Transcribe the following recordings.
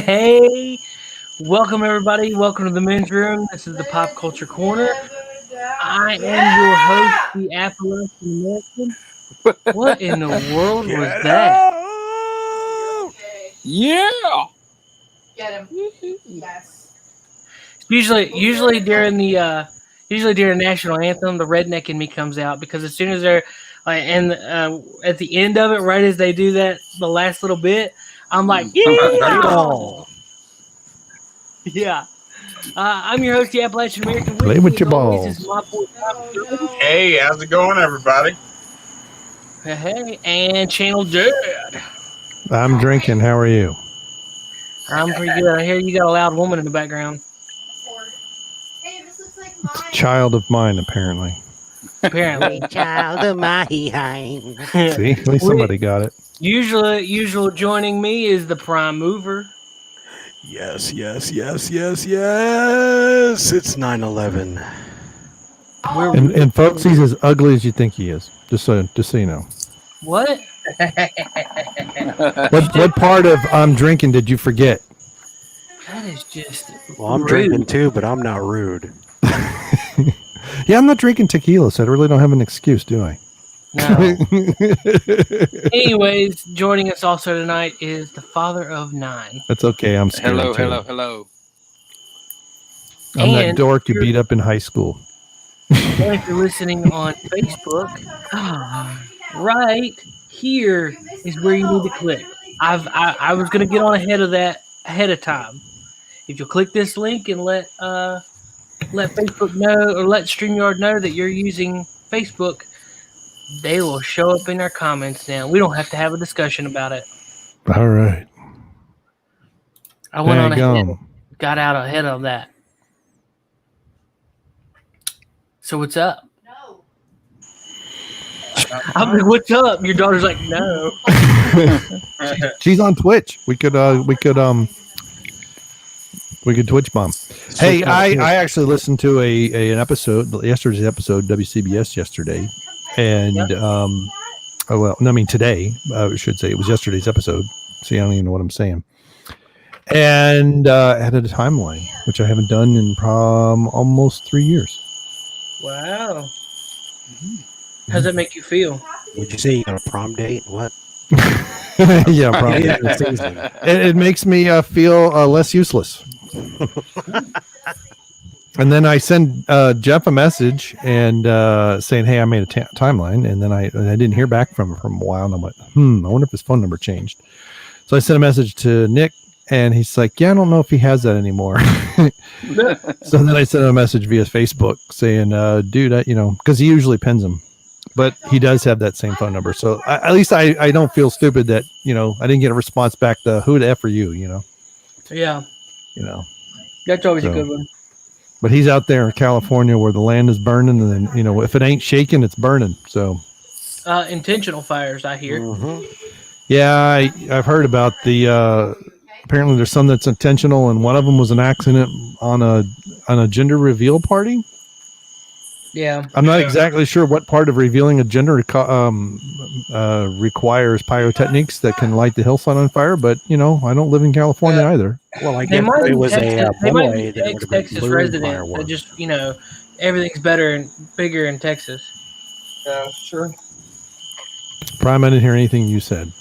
Hey, welcome everybody. Welcome to the men's room. This is the Pop Culture Corner. I am your host, the Appalachian American. What in the world was that? Yeah. Get him. Yes. Usually during the national anthem, the redneck in me comes out because as soon as they're at the end of it, right as they do that, the last little bit, I'm like, yeah, yeah. I'm your host, the Appalachian American. Play with your balls. Is my boy, No. Hey, how's it going, everybody? Hey, and Channel Dad. I'm drinking. How are you? I'm pretty good. I hear you got a loud woman in the background. Hey, this looks like It's a mine. child of mine, apparently. Apparently, Child of mine. See, at least somebody got it. Usual joining me is the prime mover. Yes. It's 9/11. And folks, he's as ugly as you think he is. Just so you know. What? What part of I'm drinking did you forget? That is just. Well, I'm rude. drinking too, but I'm not rude. Yeah, I'm not drinking tequila, so I really don't have an excuse, do I? No. Anyways, joining us also tonight is the father of 9. That's okay. I'm scared. Hello. I'm that And dork you beat up in high school. And if you're listening on Facebook, right here is where you need to click. I was gonna get on ahead of time. If you'll click this link and let Facebook know or let StreamYard know that you're using Facebook, they will show up in our comments now. We don't have to have a discussion about it. All right. I went on ahead, Daggum. got out ahead of that. So what's up? No. I'm like, what's up? Your daughter's like, no. She's on Twitch. We could Twitch bomb. Hey, I actually listened to an episode, yesterday's episode, WCBS yesterday, and today I should say it was yesterday's episode. See, I don't even know what I'm saying. And had a timeline, which I haven't done in almost 3 years. Wow. How's that make you feel? Would you say you got a prom date? What? Yeah, probably. It makes me feel less useless. And then I send Jeff a message and saying, "Hey, I made a timeline," and then I didn't hear back from him for a while, and I went, I wonder if his phone number changed. So I sent a message to Nick, and he's like, "Yeah, I don't know if he has that anymore." So then I sent him a message via Facebook saying, "Dude, because he usually pins them, but he does have that same phone number. So at least I don't feel stupid that I didn't get a response back to who the F are you, Yeah. That's always a good one. But he's out there in California where the land is burning, and then if it ain't shaking, it's burning. So Intentional fires, I hear. Mm-hmm. yeah, I've heard about the. Apparently, there's some that's intentional, and one of them was an accident on a gender reveal party. Yeah. I'm not exactly sure what part of revealing a gender requires pyrotechnics that can light the hillside on fire, but I don't live in California either. Well, I They guess might it be was a boy that would have been Texas blue resident. fireworks. That just everything's better and bigger in Texas. Yeah, sure. Prime, I didn't hear anything you said.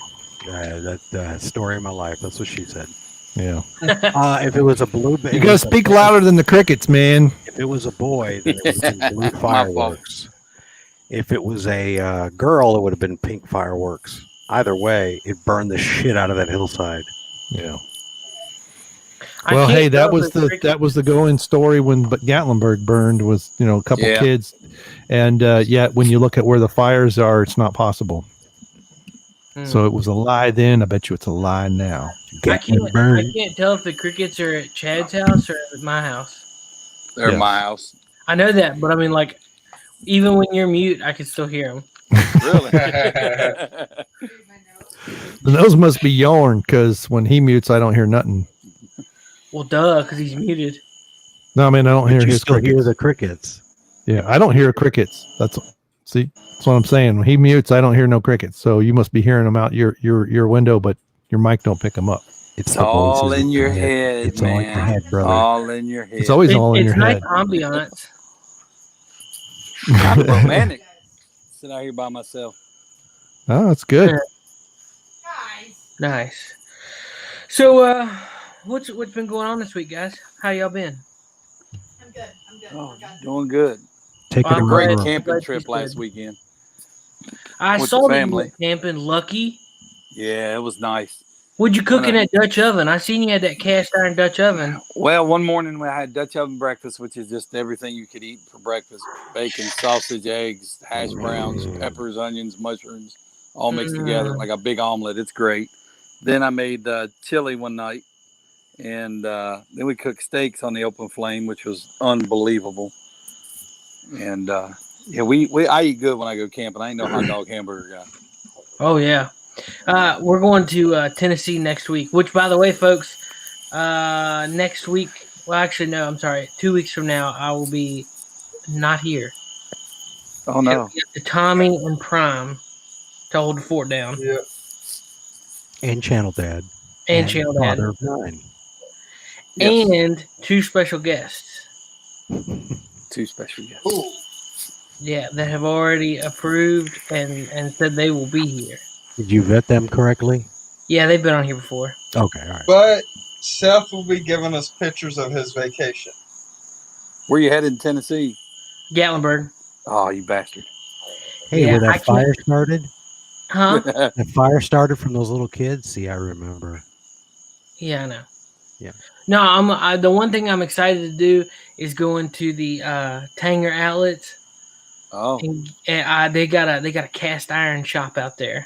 That story of my life. That's what she said. Yeah. If it was a blue, You gotta speak louder than the crickets, man. If it was a boy, then it would have been blue fireworks. If it was a girl, it would have been pink fireworks. Either way, it burned the shit out of that hillside. Yeah. I Well, can't hey, tell that if was the going story when Gatlinburg burned was a couple Yeah. kids, and yet when you look at where the fires are, it's not possible. So it was a lie then. I bet you it's a lie now. I can't tell if the crickets are at Chad's house or at my house. They're Yeah. my house. I know that, but I mean, like, even when you're mute, I can still hear them. Really? Those must be yarn, because when he mutes, I don't hear nothing. Well, duh, because he's muted. No, I mean I don't But hear you his still crickets. hear the crickets. Yeah, I don't hear crickets. That's what I'm saying. When he mutes, I don't hear no crickets. So you must be hearing them out your window, but your mic don't pick them up. It's It's the all voices in your your head, It's all in your man. head, brother. All in your head. It's always all in It's your nice head. ambiance. Kind of romantic. Sit out here by myself. Oh, that's good. Guys. Nice. So, what's been going on this week, guys? How y'all been? I'm good. I'm good. Oh, We're good. doing good. Take Well, it A I'm great glad- over. camping glad trip she's last good. weekend. I with saw the that you family. went camping. Lucky. Yeah, it was nice. What'd you cook in Went that Dutch oven? I seen you had that cast iron Dutch oven. Well, one morning we had Dutch oven breakfast, which is just everything you could eat for breakfast: bacon, sausage, eggs, hash browns, peppers, onions, mushrooms, all mixed together like a big omelet. It's great. Then I made chili one night, and then we cooked steaks on the open flame, which was unbelievable. And yeah, I eat good when I go camping. I ain't no hot dog hamburger guy. Oh yeah. We're going to Tennessee next week. Which, by the way, folks, next week. Well, actually, no. I'm sorry. 2 weeks from now, I will be not here. Oh no! To Tommy and Prime to hold the fort down, Yeah. And Channel Dad. and Channel Dad, Father of 9. Yes, and 2 special guests. two special guests. Ooh. Yeah, that have already approved and said they will be here. Did you vet them correctly? Yeah, they've been on here before. Okay, all right. But Seth will be giving us pictures of his vacation. Where you headed in Tennessee? Gatlinburg. Oh, you bastard! Hey, Yeah, where I that can't- fire started? Huh? The fire started from those little kids? See, I remember. Yeah, I know. Yeah. No, the one thing I'm excited to do is go into the Tanger outlets, Oh, and they got a cast iron shop out there.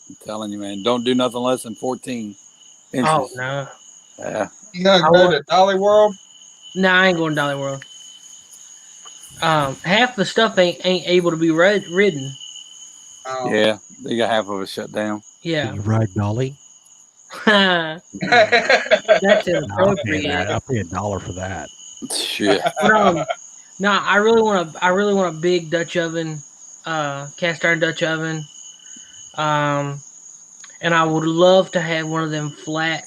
I'm telling you, man, don't do nothing less than 14 inches. Oh no, Yeah. You gonna I go want- to Dolly World? no, I ain't going to Dolly World. Half the stuff ain't able to be ridden. Oh. Yeah, they got half of it shut down. Can Yeah, you ride Dolly? that's I'll pay inappropriate. that. I'll pay $1 for that. Shit. But, no, I really want a big Dutch oven, cast iron Dutch oven. And I would love to have one of them flat,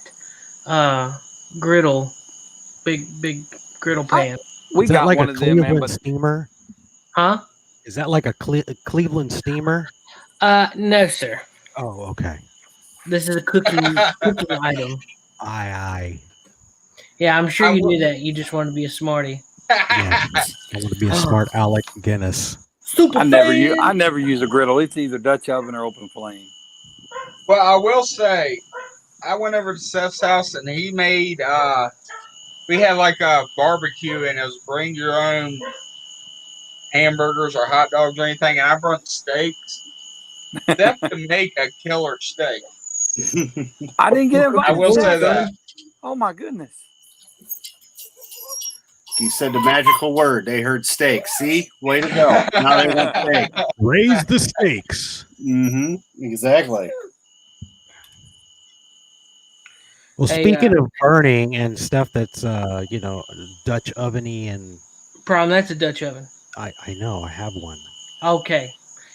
griddle, big griddle pan. We Is that got like one a of them, man, Cleveland but steamer? Huh? Is that like a Cleveland steamer? No, sir. Oh, okay. This is a cooking item. Aye. Yeah, I'm sure I you will- knew that. You just want to be a smarty. Yeah. I want to be a smart Alec Guinness. Super. I never use a griddle. It's either Dutch oven or open flame. Well, I will say, I went over to Seth's house and he made. We had like a barbecue and it was bring your own hamburgers or hot dogs or anything, and I brought steaks. Seth can make a killer steak. I didn't get invited. I will to say that. that. Oh my goodness. He said the magical word. They heard steak. See? Way to go. Now they want steak. Raise the stakes. Mm-hmm. Exactly. Well, Hey, speaking of burning and stuff that's Dutch oveny, and Problem. That's a Dutch oven. I know I have one. Okay.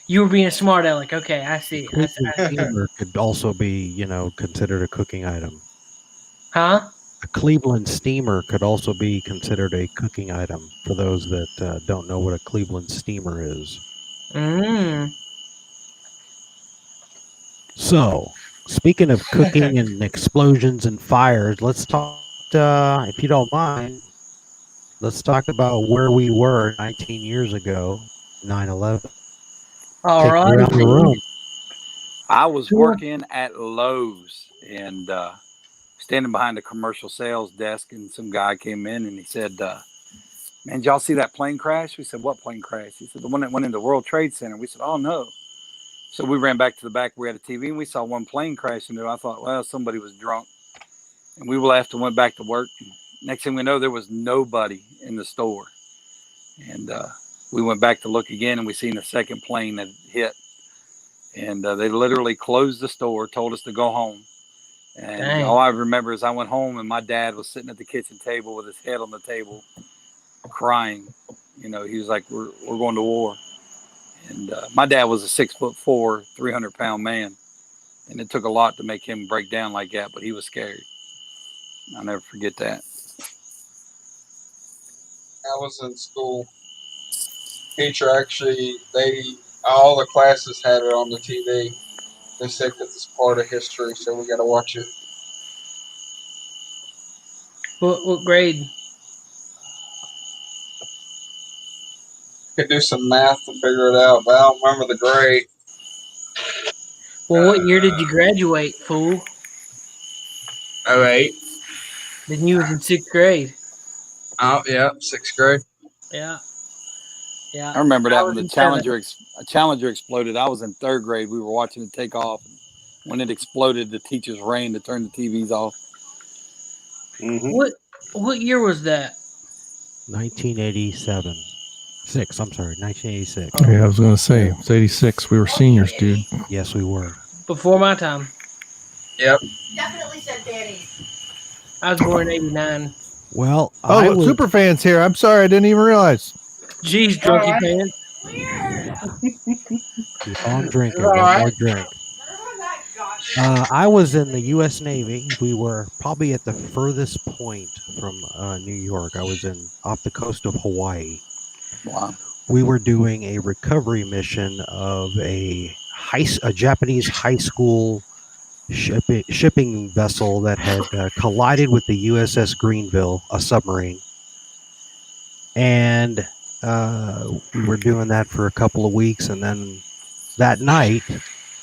You were being a smart aleck. Okay, I see. Cleveland steamer could also be, considered a cooking item. Huh? A Cleveland steamer could also be considered a cooking item for those that don't know what a Cleveland steamer is. Mm. So, speaking of cooking and explosions and fires, let's talk, if you don't mind, let's talk about where we were 19 years ago, 9/11. All Take me right. around the room. I was Sure. working at Lowe's and standing behind the commercial sales desk, and some guy came in and he said, man, did y'all see that plane crash? We said, what plane crash? He said, the one that went into the World Trade Center. We said, oh, no. So we ran back to the back. We had a TV, and we saw one plane crash into it. I thought, well, somebody was drunk. And we left and went back to work. Next thing we know, there was nobody in the store. And we went back to look again, and we seen a second plane that hit. And they literally closed the store, told us to go home. And Dang. all I remember is I went home, and my dad was sitting at the kitchen table with his head on the table, crying. He was like, we're going to war. And my dad was a 6'4", 300-pound man. And it took a lot to make him break down like that, but he was scared. I'll never forget that. I was in school. Teacher actually, all the classes had it on the TV. They said that it's part of history, so we got to watch it. What grade? Could do some math to figure it out, but I don't remember the grade. Well, what year did you graduate, fool? 08. Then you was in 6th grade. Oh, yeah, 6th grade. Yeah. Yeah. I remember that was when the in 7th. Challenger exploded. I was in 3rd grade. We were watching it take off. When it exploded, the teachers ran to turn the TVs off. Mhm. What year was that? 1987. I'm sorry, 1986. Yeah, I was going to say it's 86. We were seniors, dude. Yes, we were. Before my time. Yep. Definitely said Danny. I was born in 89. Well, Oh, I was, super fans here. I'm sorry, I didn't even realize. Jeez, drunky pants. keep on drinking. All One right. more drink. Remember that gosh. I was in the U.S. Navy. We were probably at the furthest point from New York. I was off the coast of Hawaii. Wow. We were doing a recovery mission of a Japanese high school shipping vessel that had collided with the USS Greenville, a submarine. And we were doing that for a couple of weeks. And then that night,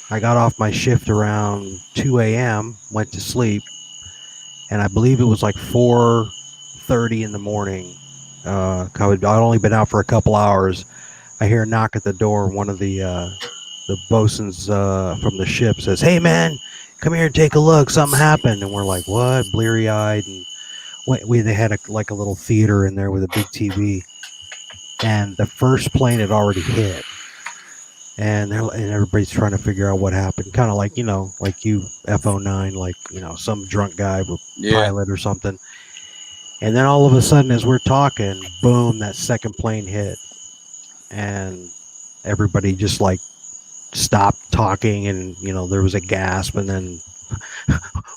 I got off my shift around 2 a.m., went to sleep. And I believe it was like 4:30 in the morning. I'd only been out for a couple hours. I hear a knock at the door. One of the bosuns from the ship says, "Hey, man, come here and take a look. Something happened." And we're like, "What?" Bleary-eyed. And they had a little theater in there with a big TV. And the first plane had already hit. And everybody's trying to figure out what happened. Kind of like, like you, F-09, like, some drunk guy, pilot or something. And then all of a sudden, as we're talking, boom, that second plane hit. And everybody just like stopped talking, and there was a gasp, and then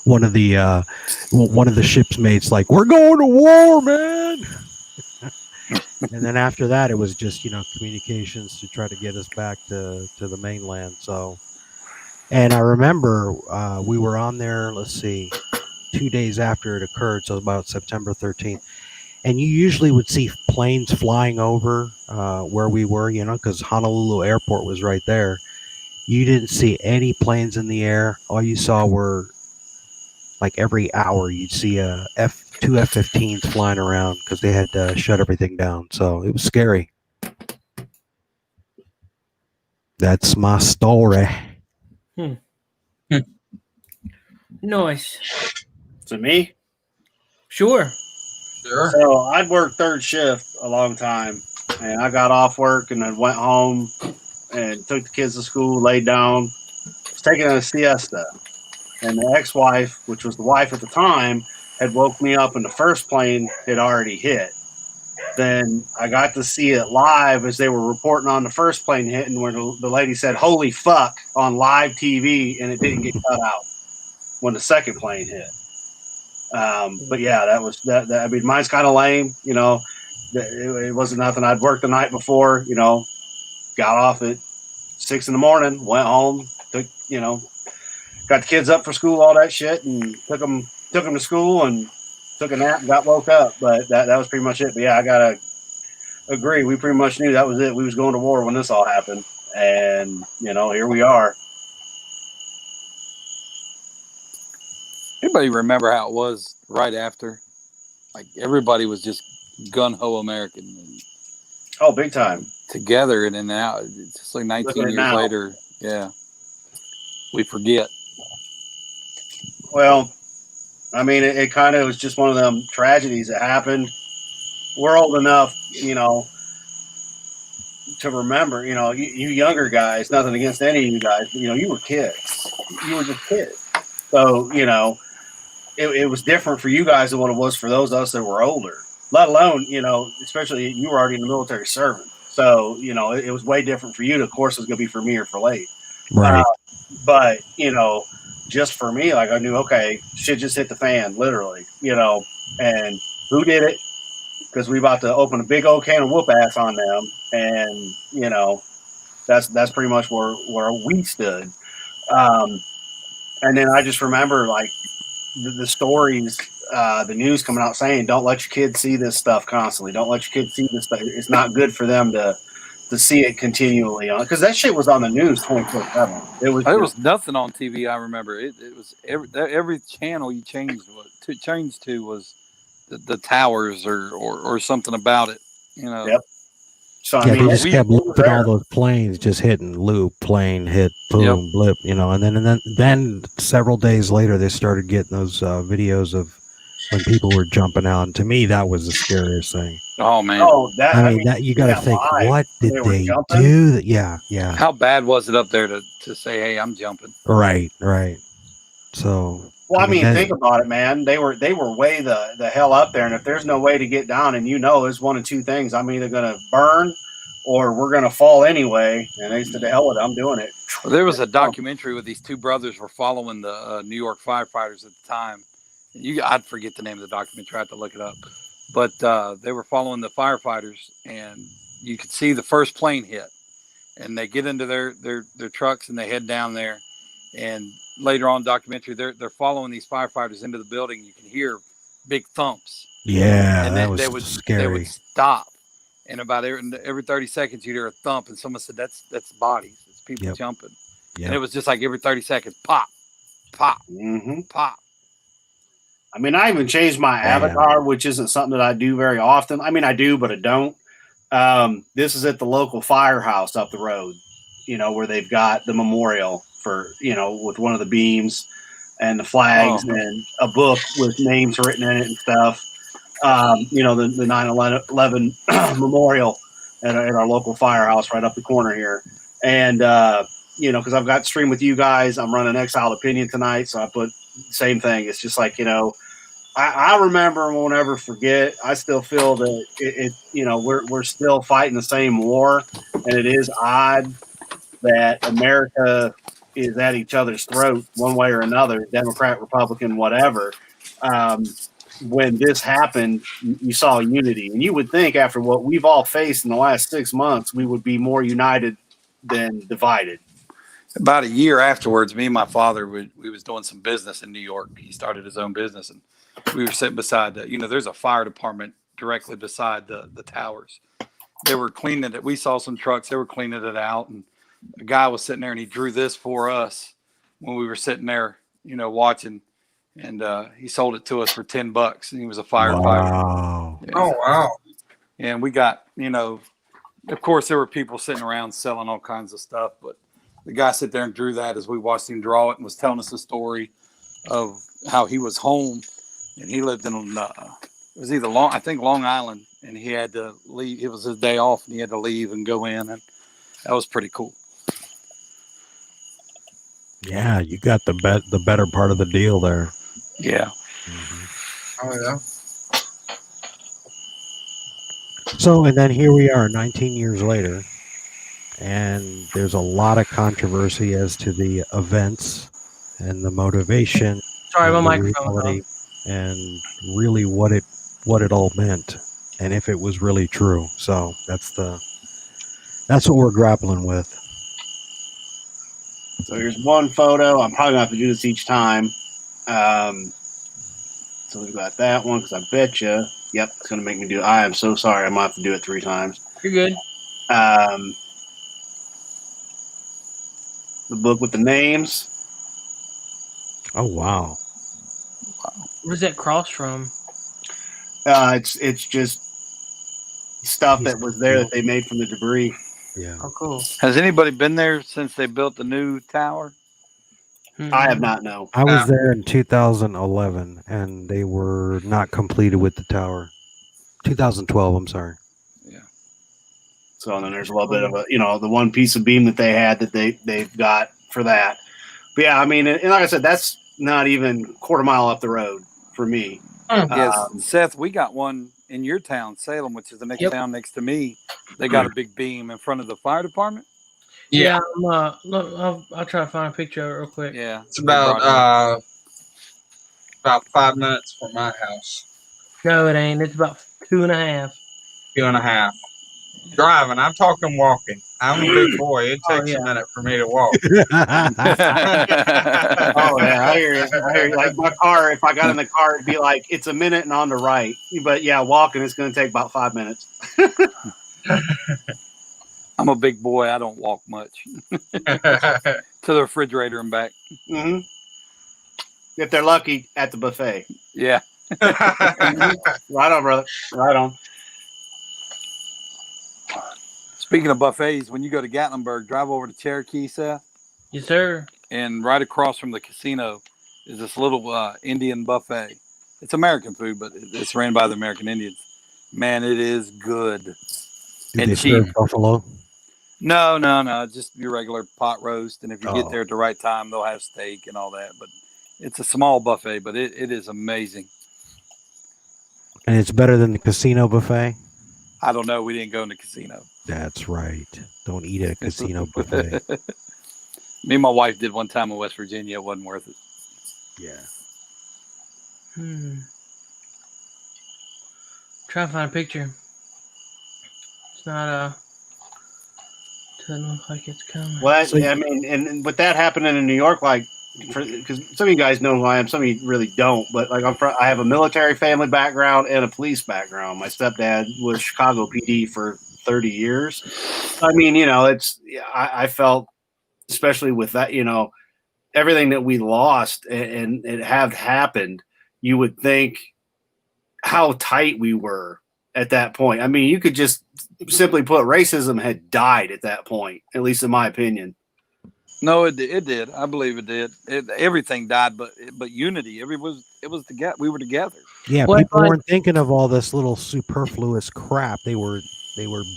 one of the ship's mates like, "We're going to war, man." And then after that, it was just communications to try to get us back to the mainland. So, and I remember we were on there. Let's see, 2 days after it occurred, so about September 13th. And you usually would see planes flying over where we were, because Honolulu Airport was right there. You didn't see any planes in the air. All you saw were, like, every hour you'd see two F-15s flying around because they had shut everything down. So it was scary. That's my story. Nice. To me? Sure. Sure. So I'd worked 3rd shift a long time, and I got off work and then went home and took the kids to school, laid down, was taking a siesta. And the ex-wife, which was the wife at the time, had woke me up and the first plane had already hit. Then I got to see it live as they were reporting on the first plane hitting, where the lady said, "Holy fuck," on live TV, and it didn't get cut out when the second plane hit. But yeah, that was that. I mean, mine's kind of lame, It wasn't nothing. I'd worked the night before, got off at 6 in the morning, went home, got the kids up for school, all that shit, and took them to school and took a nap and got woke up. But that was pretty much it. But yeah, I gotta agree. We pretty much knew that was it. We was going to war when this all happened, and here we are. Anybody remember how it was right after? Like, everybody was just gun-ho American. And Oh, big time. together, and then now it's just like 19 years now. later. Yeah. We forget. Well, I mean, it kind of was just one of them tragedies that happened. We're old enough, to remember, you younger guys, nothing against any of you guys, but, you were kids. You were just kids. So, it was different for you guys than what it was for those of us that were older, let alone, especially you were already in the military serving. So, it was way different for you. Of course, it was going to be for me or for late. Right. But, just for me. Like I knew, okay, shit just hit the fan, literally, and who did it? Because we about to open a big old can of whoop ass on them, and that's pretty much where we stood. And then I just remember like the stories, the news coming out saying, "Don't let your kids see this stuff constantly. Don't let your kids see this stuff. It's not good for them to see it continually on." Because that shit was on the news 24/7. There was nothing on TV. I remember it was every channel you changed to was the towers or something about it. Yep. So they just kept looping all those planes, just hitting loop, plane hit, boom, blip, and then several days later they started getting those videos of when people were jumping out. And to me, that was the scariest thing. Oh man! I mean that you got to think, what did they do? Yeah. How bad was it up there to say, "Hey, I'm jumping"? Right. So. Well, I mean, think about it, man. They were way the hell up there, and if there's no way to get down, and there's one of two things: I'm either going to burn, or we're going to fall anyway. And they said, "The hell with it, I'm doing it." Well, there was a documentary where these two brothers were following the New York firefighters at the time. I'd forget the name of the documentary. I have to look it up, but they were following the firefighters, and you could see the first plane hit, and they get into their trucks and they head down there, and later on documentary, they're following these firefighters into the building. You can hear big thumps. Yeah, and that was scary. They would stop, and about every 30 seconds you'd hear a thump, and someone said that's bodies, it's people jumping, and it was just like every 30 seconds, pop, pop, pop. I mean, I even changed my avatar, which isn't something that I do very often. I mean, I do, but I don't. This is at the local firehouse up the road, where they've got the memorial for, with one of the beams and the flags and a book with names written in it and stuff. The 9/11 memorial at our local firehouse right up the corner here. And, because I've got stream with you guys, I'm running Exiled Opinion tonight. So I put same thing. It's just like, I remember and won't ever forget. I still feel that we're still fighting the same war, and it is odd that America is at each other's throat one way or another, Democrat, Republican, whatever. When this happened, you saw unity, and you would think after what we've all faced in the last 6 months, we would be more united than divided. About a year afterwards, me and my father, we was doing some business in New York. He started his own business, and we were sitting beside there's a fire department directly beside the towers. They were cleaning it. We saw some trucks. They were cleaning it out, and a guy was sitting there, and he drew this for us when we were sitting there, watching, and he sold it to us for $10, and he was a firefighter. Wow. Yeah. Oh, wow. And we got, of course, there were people sitting around selling all kinds of stuff, but the guy sat there and drew that as we watched him draw it, and was telling us the story of how he was home, and he lived in it was either Long Island, and he had to leave. It was his day off, and he had to leave and go in, and that was pretty cool. Yeah, you got the better part of the deal there. Yeah. Oh yeah. So, and then here we are 19 years later, and there's a lot of controversy as to the events and the motivation. Sorry, my and the microphone. reality, and really what it all meant, and if it was really true. So that's what we're grappling with. So here's one photo. I'm probably gonna have to do this each time. So we've got that one because I bet you. Yep, it's gonna make me do. I am so sorry. I might have to do it 3 times. You're good. The book with the names. Oh wow. Where's that cross from? It's just stuff that was there that they made from the debris. Yeah. Oh, cool. Has anybody been there since they built the new tower? I have not. No. I was there in 2011, and they were not completed with the tower. 2012. I'm sorry. Yeah. So then there's a little bit of the one piece of beam that they had that they've got for that. But yeah, I mean, and like I said, that's not even a quarter mile up the road for me. Yes, Seth, we got one in your town, Salem, which is the next town next to me. They got a big beam in front of the fire department. Yeah. Look, I'll try to find a picture of it real quick. Yeah, It's about 5 minutes from my house. No, it ain't. It's about 2.5. 2.5. Driving. I'm talking walking. I'm a big boy. It Oh, takes yeah. a minute for me to walk. Oh yeah, I hear you. I hear you. Like my car, if I got in the car, it'd be like it's a minute and on the right. But yeah, walking it's going to take about 5 minutes. I'm a big boy. I don't walk much to the refrigerator and back. Mm-hmm. If they're lucky, at the buffet. Yeah. Right on, brother. Right on. Speaking of buffets, when you go to Gatlinburg, drive over to Cherokee, Seth, Yes, sir. and right across from the casino is this little Indian buffet. It's American food, but it's ran by the American Indians. Man, it is good. Do And they cheap. serve buffalo? No. Just your regular pot roast. And if you Oh. get there at the right time, they'll have steak and all that. But it's a small buffet, but it is amazing. And it's better than the casino buffet? I don't know. We didn't go in the casino. That's right. Don't eat at a casino buffet. Me and my wife did one time in West Virginia. It wasn't worth it. Yeah. Try to find a picture. It's not doesn't look like it's coming. Well, I mean, and with that happening in New York, like, because some of you guys know who I am, some of you really don't. But like, I have a military family background and a police background. My stepdad was Chicago PD for 30 years. I mean, I felt, especially with that, everything that we lost and it have happened, you would think how tight we were at that point. I mean, you could just simply put racism had died at that point, at least in my opinion. No, it did. I believe it did. Everything died, but unity. It was together. We were together. Yeah, Well, people like- weren't thinking of all this little superfluous crap. They were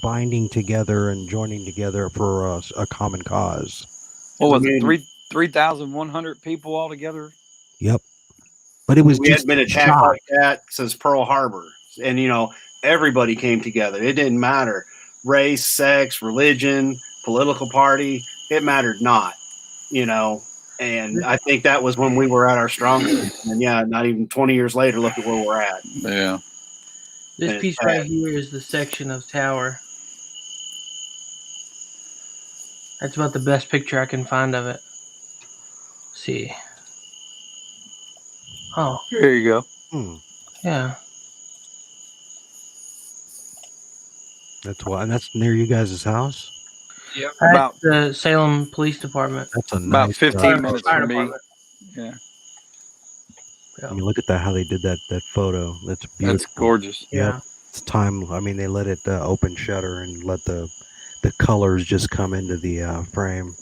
binding together and joining together for a common cause. What was I mean- it? 3,100 people all together. Yep. But it was We just had been attacked shock. like that since Pearl Harbor, and everybody came together. It didn't matter race, sex, religion, political party. It mattered not, And I think that was when we were at our strongest. And yeah, not even 20 years later, look at where we're at. Yeah. This And piece it's right bad. here is the section of tower. That's about the best picture I can find of it. Let's see. Oh, There you go. yeah. That's why, and that's near you guys' house. Yep. About That's the Salem Police Department. That's a about nice 15 minutes Fire from me. department. Yeah, I mean, look at that, how they did that photo. That's beautiful. that's gorgeous. Yeah. It's time. I mean, they let it open shutter and let the colors just come into the frame.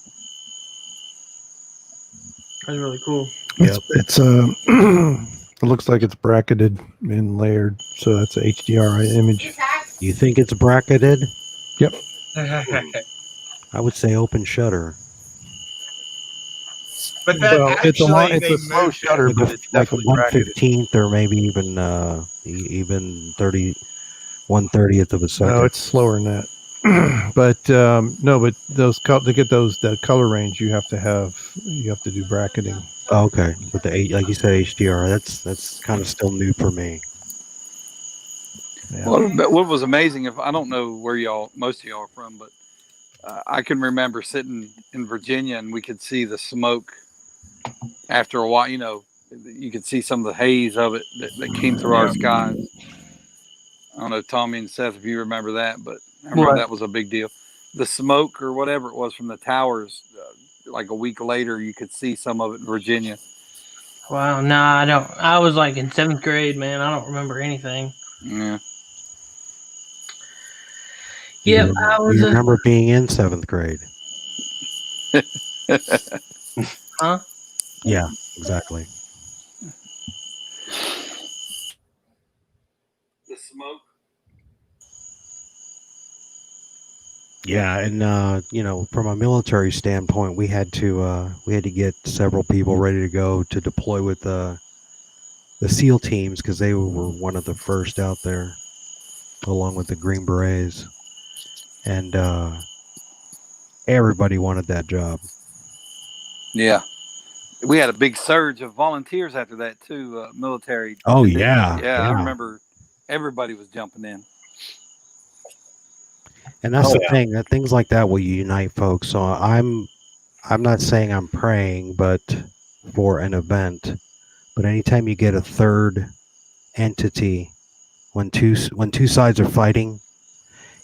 That's really cool. It's it looks like it's bracketed and layered, so that's a HDRI image. You think it's bracketed? Yep. I would say open shutter. But that Well, it's a actually, it's they a slow moved shutter, it. but it's Like a definitely bracketed. 1/15th or maybe even 1/30th of a second. No, it's slower than that. But but to get the color range, you have to do bracketing. Oh, okay, with the like you said, HDR. That's kind of still new for me. Yeah. What was amazing, if I don't know where most of y'all are from, but I can remember sitting in Virginia and we could see the smoke after a while. You could see some of the haze of it that came through our skies. I don't know, Tommy and Seth, if you remember that, but I remember What? that was a big deal. The smoke or whatever it was from the towers, like a week later, you could see some of it in Virginia. Wow. Nah, I don't. I was like in 7th grade, man. I don't remember anything. Yeah. Yep, I was. You remember being in 7th grade? Huh? Yeah, exactly. The smoke. Yeah, and from a military standpoint, we had to get several people ready to go to deploy with the SEAL teams because they were one of the first out there, along with the Green Berets. And Everybody wanted that job. Yeah. We had a big surge of volunteers after that too, military. Oh, And yeah, yeah. I yeah. remember everybody was jumping in. And that's Oh, the yeah. thing. That things like that will unite folks. So I'm not saying I'm praying, but for an event. But anytime you get a third entity, when two sides are fighting,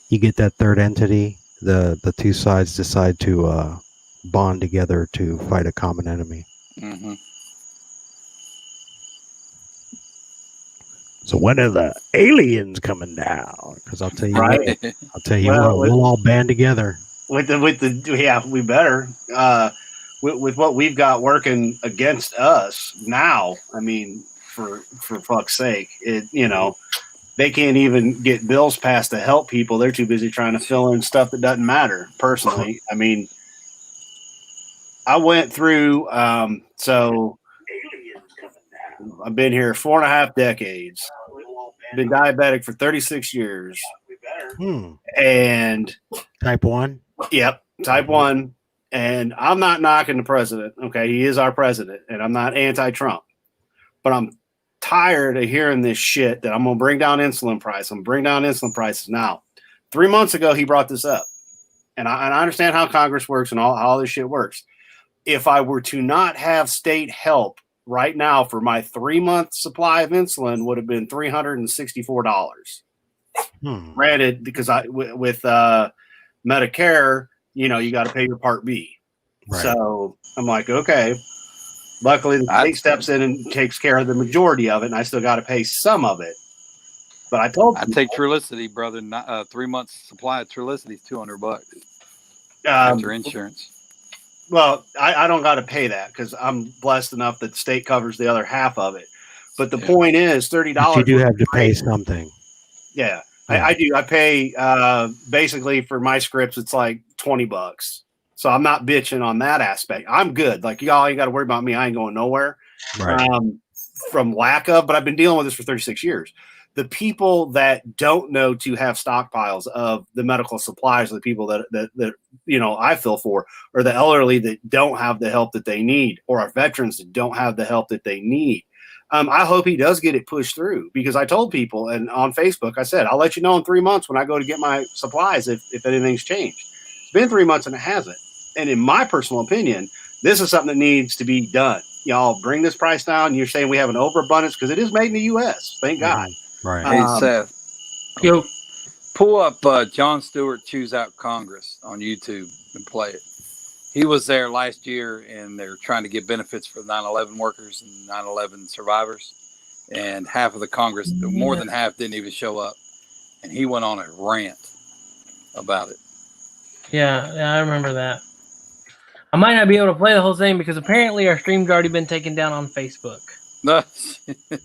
you get that third entity. The two sides decide to bond together to fight a common enemy. Mm-hmm. So when are the aliens coming down? Because I'll tell you, Right. I'll tell you Well, what, we'll all band together. with the yeah, we better with what we've got working against us now. I mean, for fuck's sake, they can't even get bills passed to help people. They're too busy trying to fill in stuff that doesn't matter. Personally, I mean, I went through so I've been here 4.5 decades. Been diabetic for 36 years. And Type 1. Yep, type 1. And I'm not knocking the president. Okay, he is our president, and I'm not anti-Trump. But I'm tired of hearing this shit that I'm going to bring down insulin price. I'm bring down insulin prices now. 3 months ago, he brought this up. And I understand how Congress works and all this shit works. If I were to not have state help right now for my 3-month supply of insulin would have been $364. Granted, because with Medicare, you got to pay your Part B. Right. So I'm like, okay. Luckily, the state steps in and takes care of the majority of it, and I still got to pay some of it. But I told I take Trulicity, brother. 3 months supply of Trulicity is $200 after insurance. Well, I don't got to pay that because I'm blessed enough that the state covers the other half of it. But the point is, $30. You do have to pay something. Yeah. I do. I pay basically for my scripts. It's like $20. So I'm not bitching on that aspect. I'm good. Like y'all ain't got to worry about me. I ain't going nowhere from lack of. But I've been dealing with this for 36 years. The people that don't know to have stockpiles of the medical supplies, the people that I feel for, or the elderly that don't have the help that they need, or our veterans that don't have the help that they need. I hope he does get it pushed through because I told people and on Facebook, I said, I'll let you know in 3 months when I go to get my supplies if anything's changed. It's been 3 months and it hasn't. And in my personal opinion, this is something that needs to be done. Y'all bring this price down. You're saying we have an overabundance because it is made in the U.S. Thank God. Right. Hey, Seth. Yo. Pull up Jon Stewart Choose Out Congress on YouTube and play it. He was there last year, and they're trying to get benefits for 9/11 workers and 9/11 survivors. And half of the Congress, more than half, didn't even show up. And he went on a rant about it. Yeah, I remember that. I might not be able to play the whole thing because apparently our stream's already been taken down on Facebook.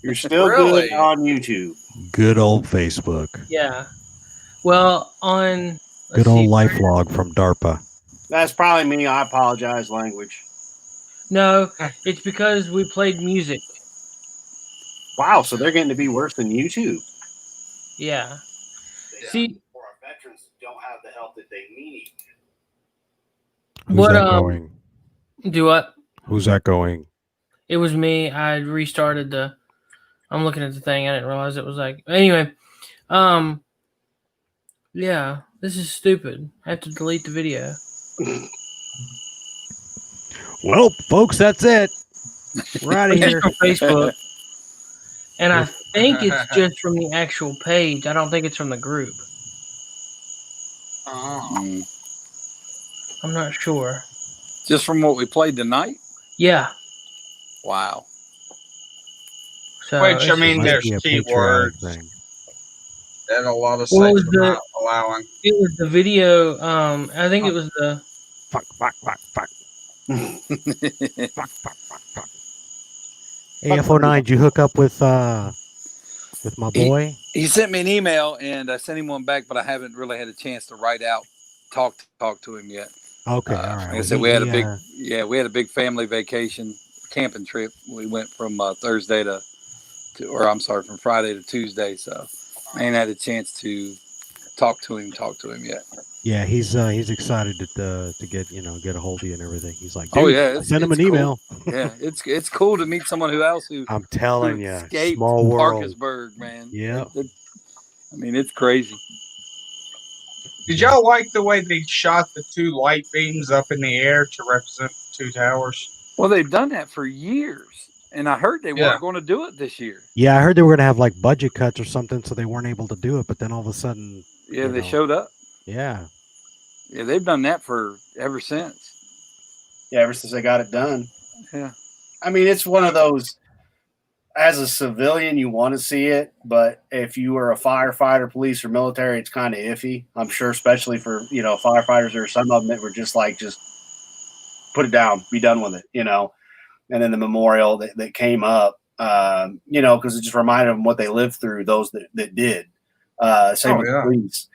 You're still good on YouTube. Good old Facebook. Yeah. Well, on good old LifeLog from DARPA. That's probably me. I apologize, language. No, it's because we played music. Wow, so they're getting to be worse than YouTube. Yeah. See, for our veterans don't have the help that they need. Who's that going? Do what? Who's that going? It was me. I restarted I'm looking at the thing. I didn't realize it was like. Anyway, yeah, this is stupid. I have to delete the video. Well, folks, that's it. We're out of here. From Facebook, and I think it's just from the actual page. I don't think it's from the group. Oh. I'm not sure. Just from what we played tonight? Yeah. Wow. So which, I mean, there's keywords that a lot of sites are not allowing. It was the video. I think it was the... Fuck. Fuck. Hey, F09, did you hook up with my boy? He sent me an email, and I sent him one back, but I haven't really had a chance to write out, talk to him yet. Okay, all right. Like I said, we had a big family vacation camping trip. We went from Thursday from Friday to Tuesday. So I ain't had a chance to talk to him yet. Yeah, he's excited to get a hold of you and everything. He's like, Oh dude, yeah, send him it's an cool. email. Yeah, it's cool to meet someone who I'm telling you, escaped small world. Parkersburg, man. Yeah. I mean, it's crazy. Did y'all like the way they shot the two light beams up in the air to represent two towers? Well, they've done that for years, and I heard they Yeah. weren't going to do it this year. Yeah, I heard they were gonna have like budget cuts or something, so they weren't able to do it. But then all of a sudden, Yeah, they showed up. Yeah. Yeah, they've done that for ever since. Yeah, ever since they got it done. Yeah. I mean, it's one of those. As a civilian, you want to see it, but if you were a firefighter, police, or military, it's kind of iffy. I'm sure, especially for firefighters, there are some of them that were just put it down, be done with it, And then the memorial that came up, because it just reminded them what they lived through. Those that did, same with the police.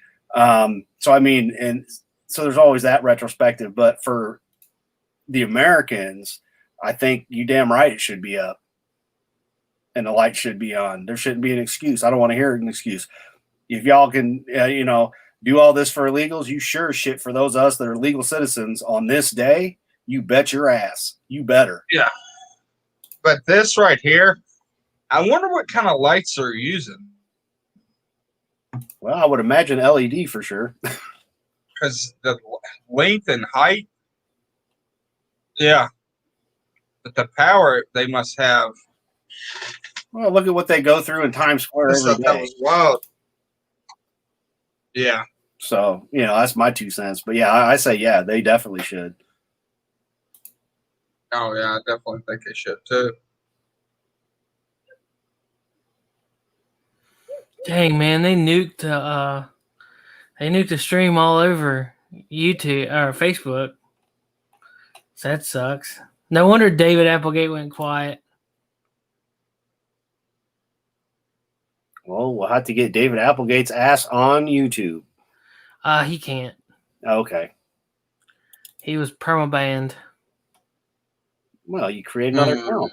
So I mean, and so there's always that retrospective. But for the Americans, I think you damn right it should be up. And the light should be on. There shouldn't be an excuse. I don't want to hear an excuse. If y'all can, do all this for illegals, you sure shit for those of us that are legal citizens on this day. You bet your ass. You better. Yeah. But this right here, I wonder what kind of lights they're using. Well, I would imagine LED for sure. Because the length and height, yeah. But the power they must have. Well, look at what they go through in Times Square every day. That was wild. Yeah. So, that's my 2 cents. But yeah, I say, yeah, they definitely should. Oh, yeah, I definitely think they should too. Dang, man, they nuked the stream all over YouTube or Facebook. So that sucks. No wonder David Applegate went quiet. Well, we'll have to get David Applegate's ass on YouTube. He can't. Okay. He was permabanned. Well, you create another account.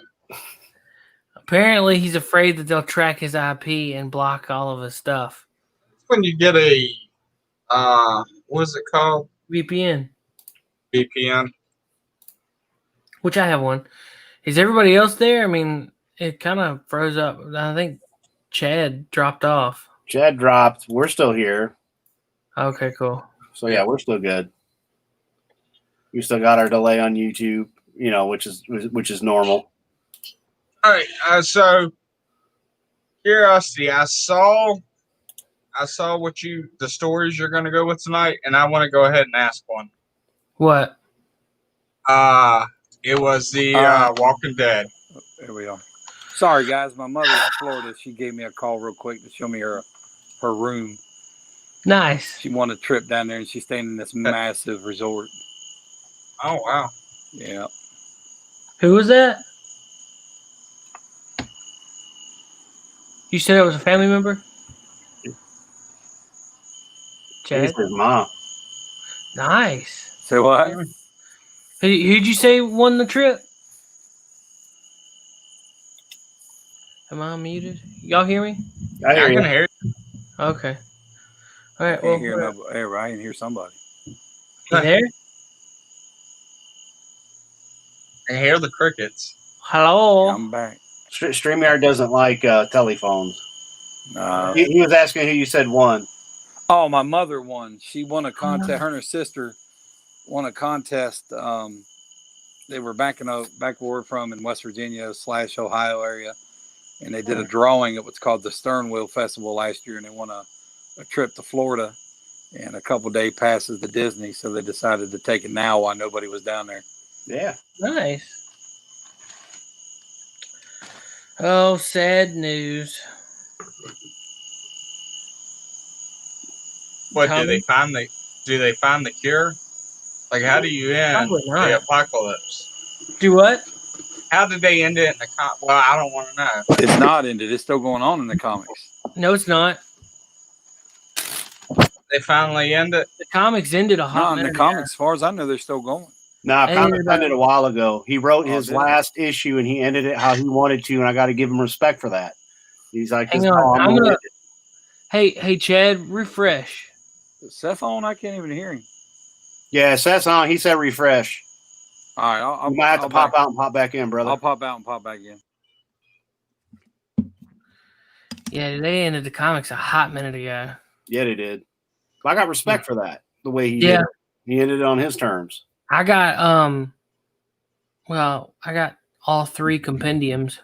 Apparently, he's afraid that they'll track his IP and block all of his stuff. When you get a, what is it called? VPN. VPN. Which I have one. Is everybody else there? I mean, it kind of froze up. I think Chad dropped off. Chad dropped. We're still here. Okay, cool. So, yeah, we're still good. We still got our delay on YouTube, which is normal. All right. So, curiosity. I saw the stories you're going to go with tonight, and I want to go ahead and ask one. What? It was the Walking Dead. There we are. Sorry, guys. My mother in Florida, she gave me a call real quick to show me her room. Nice. She wanted a trip down there, and she's staying in this massive resort. Oh, wow. Yeah. Who was that? You said it was a family member? Chad? It's his mom. Nice. So what? Who'd you say won the trip? Am I muted? Y'all hear me? I can hear you. Okay. All right. I Well, I can hear somebody. you there? I hear the crickets. Hello. I'm back. StreamYard doesn't like telephones. No. He was asking who you said won. Oh, my mother won. She won a contest. Her and her sister won a contest. They were back where we're from in West Virginia / Ohio area, and they did a drawing at what's called the Stern Wheel Festival last year, and they won a trip to Florida and a couple day passes to Disney. So they decided to take it now while nobody was down there. Yeah. Nice. Oh, sad news. What do they find the cure? Like, how do you end the apocalypse? Do what? How did they end it in the Well, I don't want to know. It's not ended. It's still going on in the comics. No, it's not. They finally end it. The comics ended a hot No, in the comics, as far as I know, they're still going. No, comics ended a while ago. He wrote his last issue and he ended it how he wanted to, and I got to give him respect for that. He's like, hang on. Hey, Chad, refresh. Is Seth on? I can't even hear him. Yeah, Seth's on. He said refresh. All right, I'll You might have to I'll pop back- out and pop back in, brother. I'll pop out and pop back in. Yeah, they ended the comics a hot minute ago. Yeah, they did. I got respect for that. The way he Yeah. did it. He ended it on his terms. I got I got all 3 compendiums.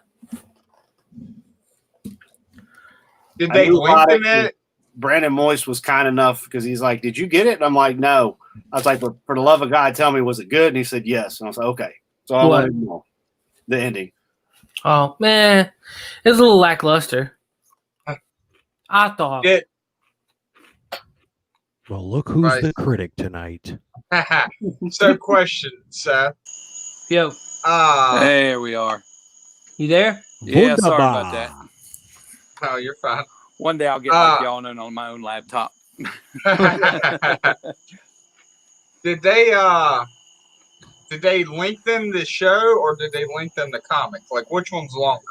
Did I they knew about lengthen it. it? Brandon Moist was kind enough because he's like, "Did you get it?" And I'm like, "No." I was like, "For the love of God, tell me, was it good?" And he said, "Yes." And I was like, "Okay." So I What? wanted to know the ending. Oh man, it was a little lackluster. I thought. Did Well, look who's Right. the critic tonight. so question, Seth. Yo, There we are. you there? Yeah, sorry about that. Oh, you're fine. One day I'll get like y'all on my own laptop. Did they lengthen the show or did they lengthen the comic? Like which one's longer?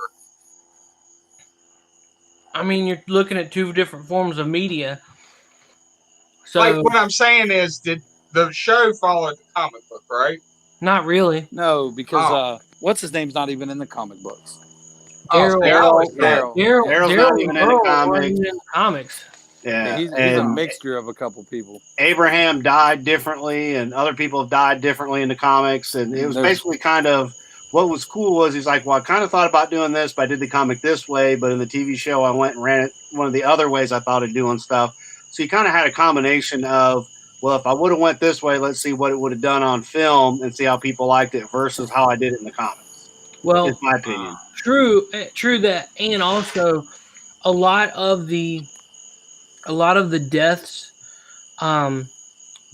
I mean, you're looking at 2 different forms of media. So Like what I'm saying is, did the show follow the comic book, right? not really. No, because Oh. what's his name's not even in the comic books. Daryl- Daryl. Daryl's not even in the Earl comics. wasn't even in the comics. Yeah, He's a and mixture of a couple people. Abraham died differently, and other people have died differently in the comics. And it was There's- basically kind of what was cool was he's like, well, I kind of thought about doing this, but I did the comic this way. But in the TV show, I went and ran it one of the other ways I thought of doing stuff. So you kind of had a combination of, well, if I would have went this way, let's see what it would have done on film and see how people liked it versus how I did it in the comics. Well, Is my opinion. true that, and also a lot of the deaths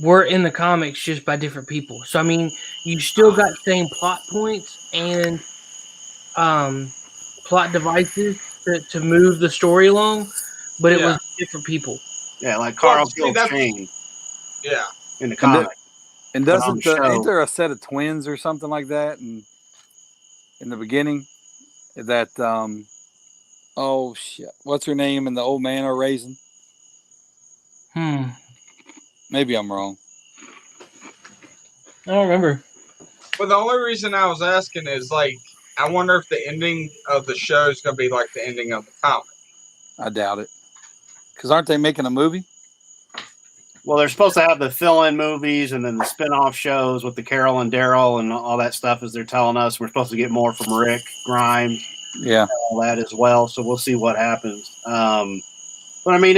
were in the comics just by different people. So I mean, you still got same plot points and plot devices to move the story along, but it was different people. Yeah, like Carl see, killed that's- Shane Yeah. in the comic. And But on doesn't the show- ain't there a set of twins or something like that in the beginning? That oh shit, what's her name and the old man are raising? Maybe I'm wrong. I don't remember. But the only reason I was asking is like, I wonder if the ending of the show is going to be like the ending of the comic. I doubt it. Because aren't they making a movie? Well, they're supposed to have the fill-in movies and then the spin-off shows with the Carol and Daryl and all that stuff, as they're telling us. We're supposed to get more from Rick Grimes, Yeah. all that as well. So we'll see what happens. But I mean,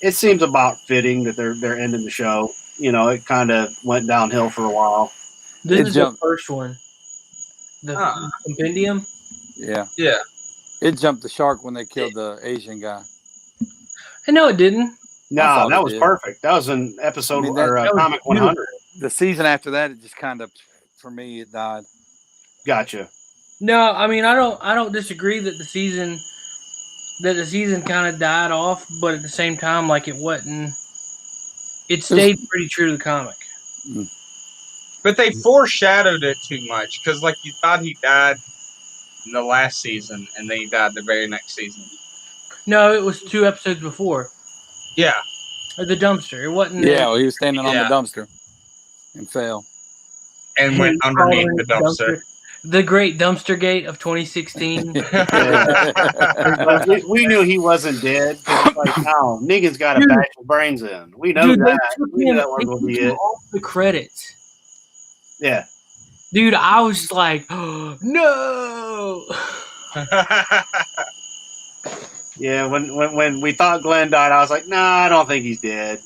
it seems about fitting that they're ending the show. You know, it kind of went downhill for a while. This It is jumped. the first one. The compendium. Yeah. Yeah. It jumped the shark when they killed the Asian guy. I know it didn't. No, thought that it was did. perfect. That was an episode I mean, or that was comic 100. The season after that, it just kind of, for me, it died. Gotcha. No, I mean I don't disagree that the season kind of died off, but at the same time, like it wasn't. It stayed pretty true to the comic. But they foreshadowed it too much because, like, you thought he died in the last season, and then he died the very next season. No, it was 2 episodes before. Yeah. Or the dumpster. It wasn't. Yeah, well, he was standing on Yeah. the dumpster and fell. And went underneath the dumpster. The great dumpster gate of 2016. But we knew he wasn't dead. It's like, no, Negan's got a Dude. batch of brains in. We know Dude, they that. took We knew him, that was they going took to be him it. off the credits. Yeah. Dude, I was just like, oh, no. Yeah, when we thought Glenn died, I was like, nah, I don't think he's dead.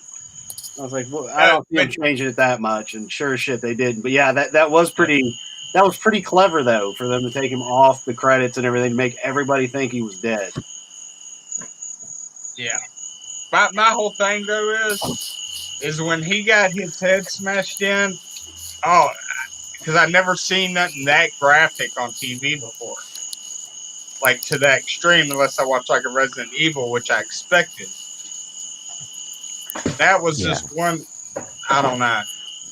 I was like, well, I don't see him changing it that much, and sure as shit they didn't. But yeah, that was pretty clever though for them to take him off the credits and everything to make everybody think he was dead. Yeah. My whole thing though is when he got his head smashed in. Oh, because I've never seen nothing that graphic on TV before, like to that extreme. Unless I watch like a Resident Evil, which I expected. That was just one. I don't know.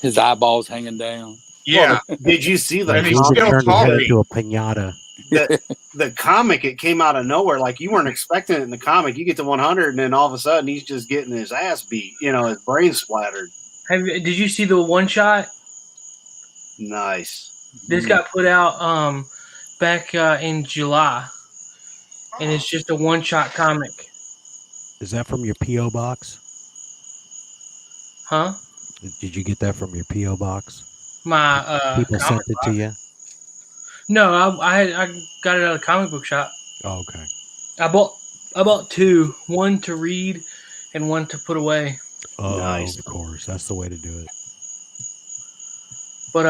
His eyeballs hanging down. Yeah. Well, did you see the And he's Negan still turned his head talking. into a pinata. the comic, it came out of nowhere. Like you weren't expecting it in the comic. You get to 100, and then all of a sudden he's just getting his ass beat. His brain splattered. Did you see the one shot? Nice. This got put out back in July, and it's just a one shot comic. Is that from your PO box? Huh? Did you get that from your PO box? My People sent comic it box? to you. No, I got it at a comic book shop. Oh, okay. I bought two, one to read and one to put away. Oh, Nice. of course, that's the way to do it. But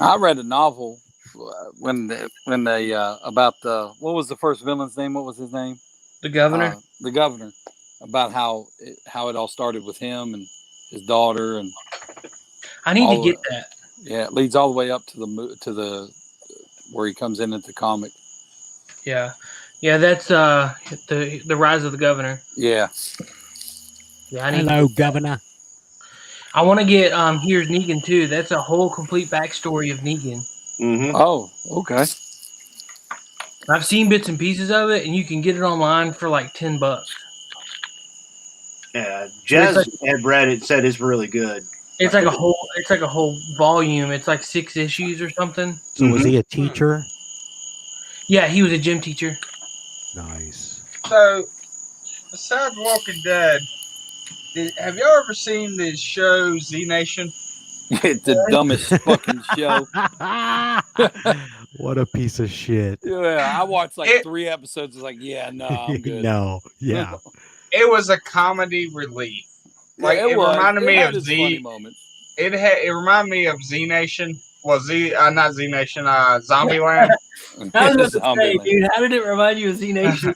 I read a novel when they about what was the first villain's name? What was his name? the governor. The governor. About how it all started with him and his daughter, and I need to all get of that. yeah, it leads all the way up to the where he comes in at the comic. Yeah, that's the rise of the governor. Yeah. Yeah, I need. Hello, Governor. I want to get Here's Negan too. That's a whole complete backstory of Negan. Mm-hmm. Oh, okay. I've seen bits and pieces of it, and you can get it online for like $10. Yeah, Jez had read it, said it's really good. It's like a whole volume. It's like 6 issues or something. So was he a teacher? Yeah, he was a gym teacher. Nice. So, besides Walking Dead, have y'all ever seen the show Z Nation? It's the dumbest fucking show. What a piece of shit. Yeah, I watched like 3 episodes. It's like, yeah, no, I'm good. No, yeah. It was a comedy relief. Like Yeah, it reminded me had of its funny Z. moments. It reminded me of Z Nation. Well, not Z Nation. Zombieland. I was about to say, Zombieland. dude, how did it remind you of Z Nation?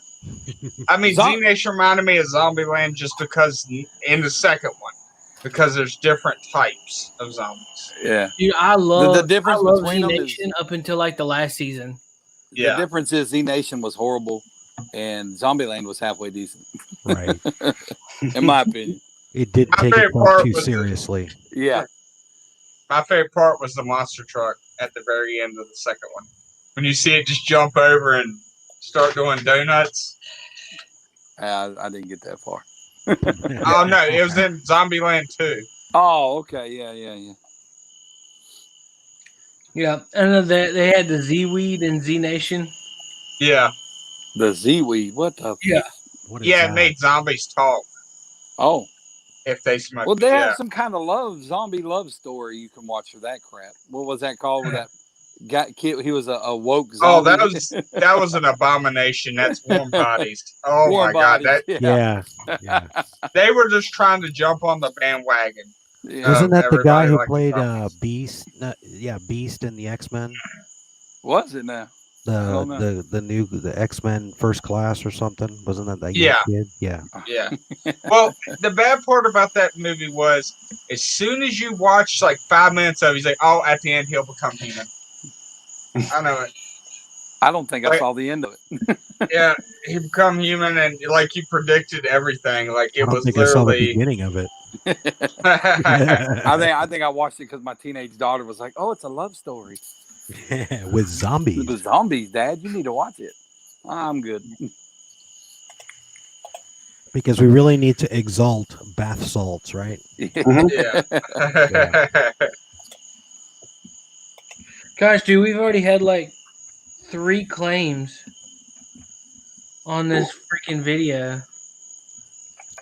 I mean, Z Nation reminded me of Zombieland just because in the second one, because there's different types of zombies. Yeah. Dude, I love The difference I love between Z them is- Nation up until like the last season. Yeah. The difference is Z Nation was horrible and Zombieland was halfway decent, Right. in my opinion. It didn't My take favorite itself part too was the- seriously. Yeah. My favorite part was the monster truck at the very end of the second one. When you see it just jump over and start doing donuts. I didn't get that far. Oh, no, it was in Zombieland 2. Oh, okay. Yeah. Yeah, and then they had the Z Weed and Z Nation. Yeah. The Z-Weed. What the? Yeah. What is Yeah, it that? made zombies talk Oh. if they smoked. Well, they yeah. have some kind of zombie love story you can watch for that crap. What was that called? With that kid, he was a woke zombie. Oh, that was an abomination. That's Warm Bodies. Oh Warm my God, Bodies, Yeah. they were just trying to jump on the bandwagon. Yeah. Wasn't that the guy everybody who liked played zombies. Beast? Beast in the X-Men. Was it now? don't know. The X-Men First Class or something? Wasn't that Yeah. young kid? Yeah. Yeah. Well, the bad part about that movie was as soon as you watch like 5 minutes of it, he's like, oh, at the end he'll become human. I know it. I don't think I Like- saw the end of it. Yeah, he become human and like you predicted everything. Like I it don't was think I saw the literally. beginning of it. I think I watched it because my teenage daughter was like, "Oh, it's a love story With zombies. with zombies, Dad. You need to watch it." I'm good. Because we really need to exalt bath salts, right? Yeah. Gosh, dude, we've already had like 3 claims on this freaking video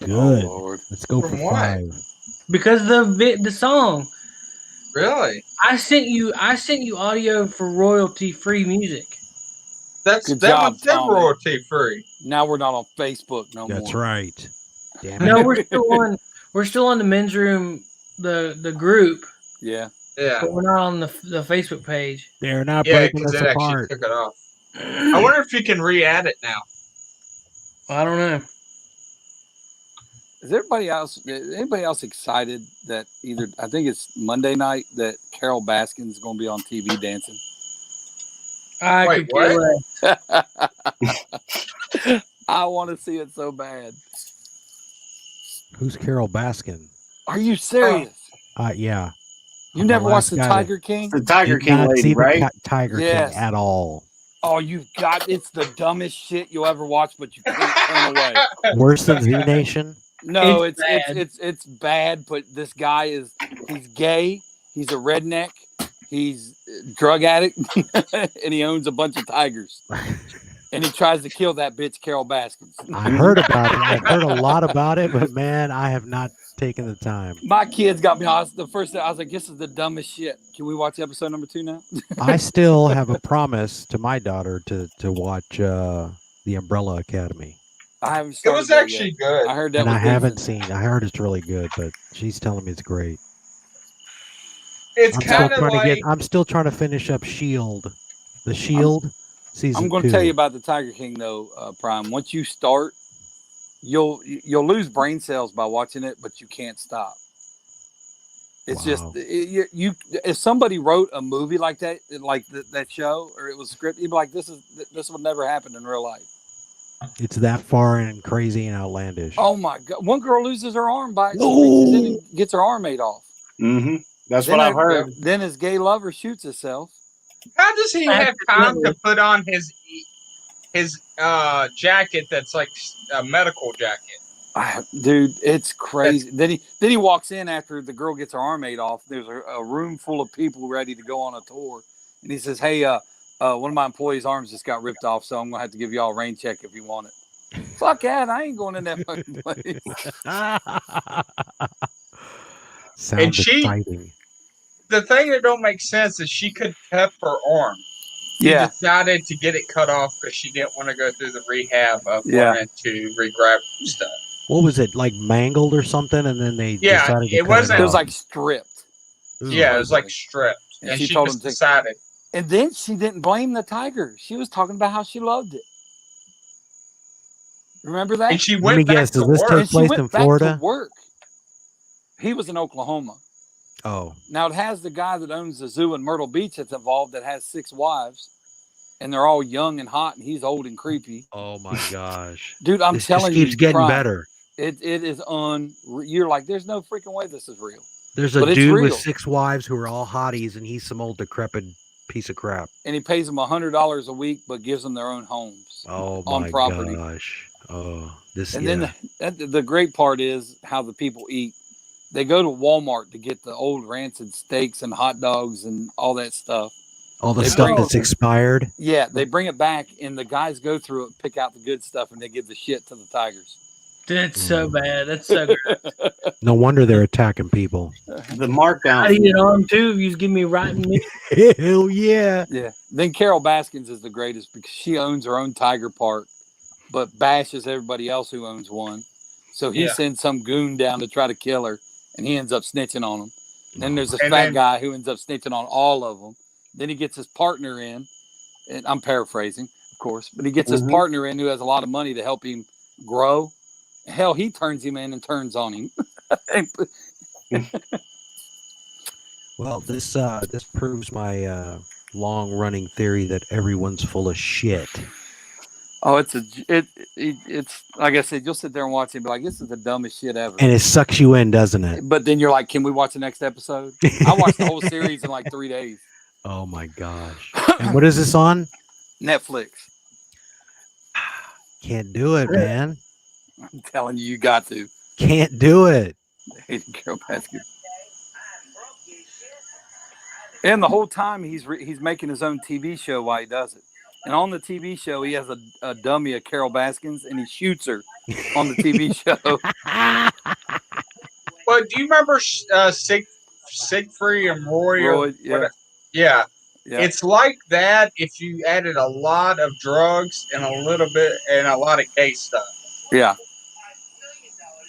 Good. Oh, Lord. Let's go for From what? 5. because the song. Really? I sent you audio for royalty free music. That Good one job, said Tommy. royalty free. Now we're not on Facebook no That's more. right. Damn it. No, we're still on the men's room, the group, Yeah. Yeah. but we're not on the Facebook page. They're not Yeah, breaking because us it actually apart. took it off. I wonder if you can re-add it now. I don't know. Is anybody else excited that either I think it's Monday night that Carol Baskin's going to be on TV dancing? I Wait, could care what? less. I want to see it so bad. Who's Carol Baskin? Are you serious? Yeah. You never the watched last The guy Tiger King? The Tiger Did King not lady, see the right? Tiger Yes. King at all. Oh, it's the dumbest shit you'll ever watch, but you can't turn away. Worse than Z Nation. No, It's bad. it's bad, but this guy he's gay, he's a redneck, he's a drug addict, and he owns a bunch of tigers. And he tries to kill that bitch Carol Baskins. I heard about it. I've heard a lot about it, but man, I have not taken the time. My kids got me. The first day I was like, "This is the dumbest shit." Can we watch episode number 2 now? I still have a promise to my daughter to watch the Umbrella Academy. I haven't. It was actually good. I heard that. And was I haven't decent. seen. I heard it's really good, but she's telling me it's great. It's kind of like I'm still trying to finish up Shield. The Shield season. I'm going to tell you about the Tiger King though, Prime. Once you start, you'll lose brain cells by watching it, but you can't stop. It's just you. If somebody wrote a movie like that, that show, or it was scripted, you'd be like, this would never happen in real life. It's that far and crazy and outlandish. Oh my God! One girl loses her arm by and gets her arm made off. Mm-hmm. That's Then what I've heard. Then his gay lover shoots himself. how does he have time to put on his jacket that's like a medical jacket? Dude, it's crazy. Then he walks in after the girl gets her arm made off. There's a room full of people ready to go on a tour, and he says, "Hey, one of my employees' arms just got ripped off, so I'm gonna have to give y'all a rain check if you want it." Fuck that! I ain't going in that fucking place. Sounds exciting. The thing that don't make sense is she could cut her arm. She decided to get it cut off because she didn't want to go through the rehab of wanting to regrab stuff. What was it, like mangled or something? And then they decided to it wasn't. It was like stripped. Yeah, it was like stripped, and she told just him decided. And then she didn't blame the tiger. She was talking about how she loved it. Remember that? And she went back to work. Take place in Florida? Work. He was in Oklahoma. Oh. Now it has the guy that owns the zoo in Myrtle Beach that's involved that has 6 wives, and they're all young and hot, and he's old and creepy. Oh my gosh, dude! I'm telling you, keeps getting better. It is You're like, there's no freaking way this is real. There's a dude with 6 wives who are all hotties, and he's some old decrepit piece of crap. And he pays them $100 a week, but gives them their own homes. Oh on my property. gosh! Oh, this. And then the great part is how the people eat. They go to Walmart to get the old rancid steaks and hot dogs and all that stuff. All the stuff that's expired. Yeah, they bring it back, and the guys go through it, pick out the good stuff, and they give the shit to the tigers. That's so bad. That's so good. No wonder they're attacking people. The markdown. I eat an arm too. If you just give me rotten meat. Hell yeah. Yeah. Then Carol Baskins is the greatest because she owns her own tiger park, but bashes everybody else who owns one. So he sends some goon down to try to kill her, and he ends up snitching on him. And then there's a fat guy who ends up snitching on all of them. Then he gets his partner in, and I'm paraphrasing, of course, but he gets his partner in who has a lot of money to help him grow. Hell, he turns him in and turns on him. Well, this proves my long-running theory that everyone's full of shit. Oh, it's like I said, you'll sit there and watch it and be like, this is the dumbest shit ever. And it sucks you in, doesn't it? But then you're like, can we watch the next episode? I watched the whole series in like 3 days. Oh my gosh. And what is this on? Netflix. Can't do it, man. I'm telling you, you got to. Can't do it. Carol Baskin. And the whole time he's making his own TV show while he does it. And on the TV show, he has a dummy of Carol Baskins, and he shoots her on the TV show. Well, do you remember Siegfried and Roy? Yeah. It's like that if you added a lot of drugs and a lot of gay stuff. Yeah.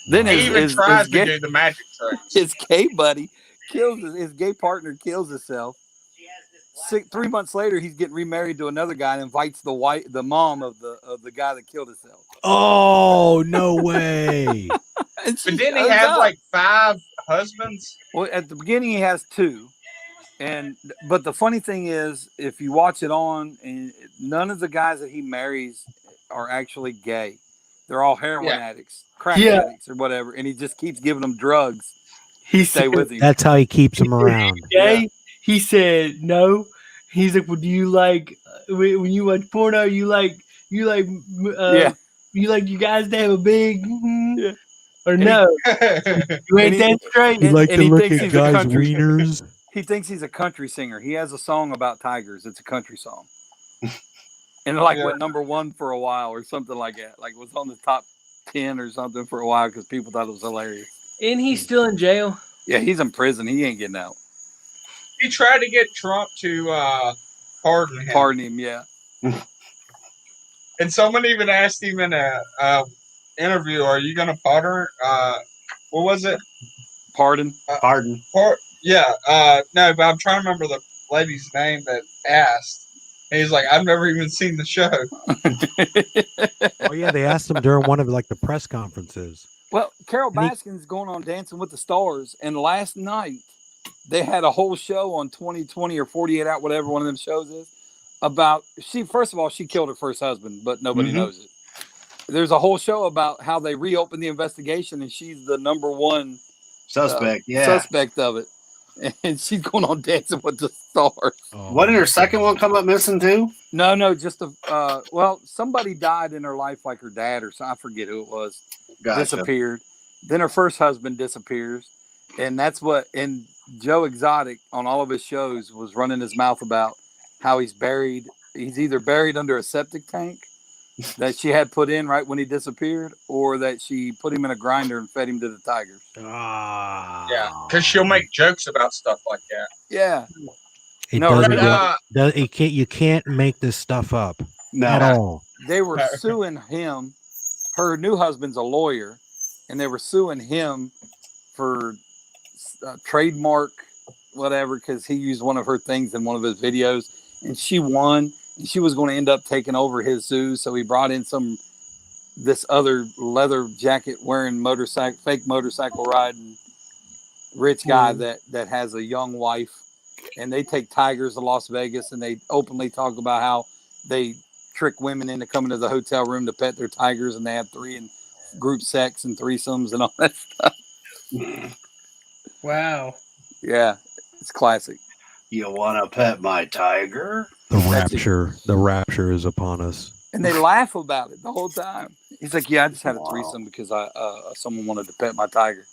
Then he even tries to do the magic tricks. His gay buddy his gay partner kills himself. 3 months later, he's getting remarried to another guy and invites the mom of the guy that killed himself. Oh, no way. But didn't he have like 5 husbands? Well, at the beginning he has 2. But the funny thing is, if you watch it and none of the guys that he marries are actually gay. They're all heroin addicts, crack addicts, or whatever, and he just keeps giving them drugs. Stay with him. That's how he keeps them around. Gay? He said no. He's like, well, do you like when you watch porno? You like Yeah. you like you guys to have a big Yeah. or And no? You ain't and he- that straight. You like and to he look thinks at he's a guys' country- wieners? He thinks he's a country singer. He has a song about tigers. It's a country song. And it went number 1 for a while or something like that. Like it was on the top 10 or something for a while because people thought it was hilarious. And he's still in jail. Yeah, he's in prison. He ain't getting out. He tried to get Trump to pardon him. Pardon him, yeah. And someone even asked him in a interview, "Are you going to pardon?" What was it? Pardon? Pardon. No, but I'm trying to remember the lady's name that asked. And he's like, "I've never even seen the show." Oh yeah, they asked him during one of the press conferences. Well, Carol And he- Baskin's going on Dancing with the Stars, and last night they had a whole show on 2020 or 48 Out, whatever one of them shows is, about first of all, she killed her first husband, but nobody knows it. There's a whole show about how they reopened the investigation, and she's the number 1 Suspect. suspect of it. And she's going on Dancing with the Stars. Oh, What did her second one come up missing too? No, just somebody died in her life, like her dad or something. I forget who it was. Gotcha. Disappeared. Then her first husband disappears, and that's what. And Joe Exotic on all of his shows was running his mouth about how he's buried. He's either buried under a septic tank that she had put in right when he disappeared, or that she put him in a grinder and fed him to the tigers. Yeah, because she'll make jokes about stuff like that. Yeah. It No, doesn't but, get- you can't make this stuff up No. at all. They were suing him. Her new husband's a lawyer, and they were suing him for trademark whatever because he used one of her things in one of his videos, and she won. And she was going to end up taking over his zoo, so he brought in this other leather jacket wearing fake motorcycle riding rich guy that has a young wife, and they take tigers to Las Vegas, and they openly talk about how they trick women into coming to the hotel room to pet their tigers, and they have 3 and group sex and threesomes and all that stuff. Wow. Yeah, it's classic. You want to pet my tiger? The rapture is upon us. And they laugh about it the whole time. He's like, "Yeah, I just had a threesome because someone wanted to pet my tiger."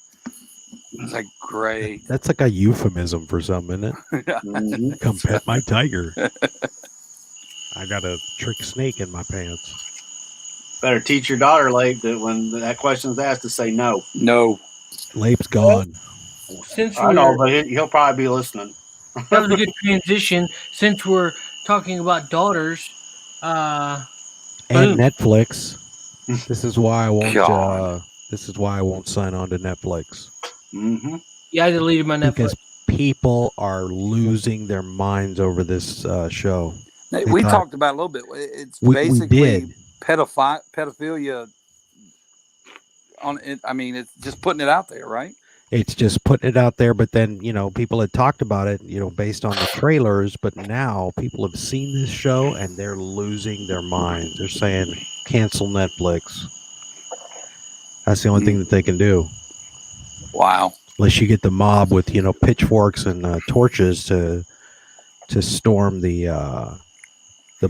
It's like, great. That's like a euphemism for something, isn't it? Mhm. Come pet my tiger. I got a trick snake in my pants. Better teach your daughter, Lake, that when that question's asked to say no. No. Lape's gone. Since I know, we're but he'll probably be listening. that was a good transition. Since we're talking about daughters, And Boom. Netflix. This is why I won't. God. This is why I won't sign on to Netflix Mm-hmm. yeah, I deleted my Netflix. because people are losing their minds over this show. We talked about it a little bit. It's We basically did. pedophilia on it. I mean, it's just putting it out there, right? It's just putting it out there, but then people had talked about it, based on the trailers. But now people have seen this show and they're losing their minds. They're saying cancel Netflix. That's the only thing that they can do, Wow. unless you get the mob with pitchforks and torches to storm the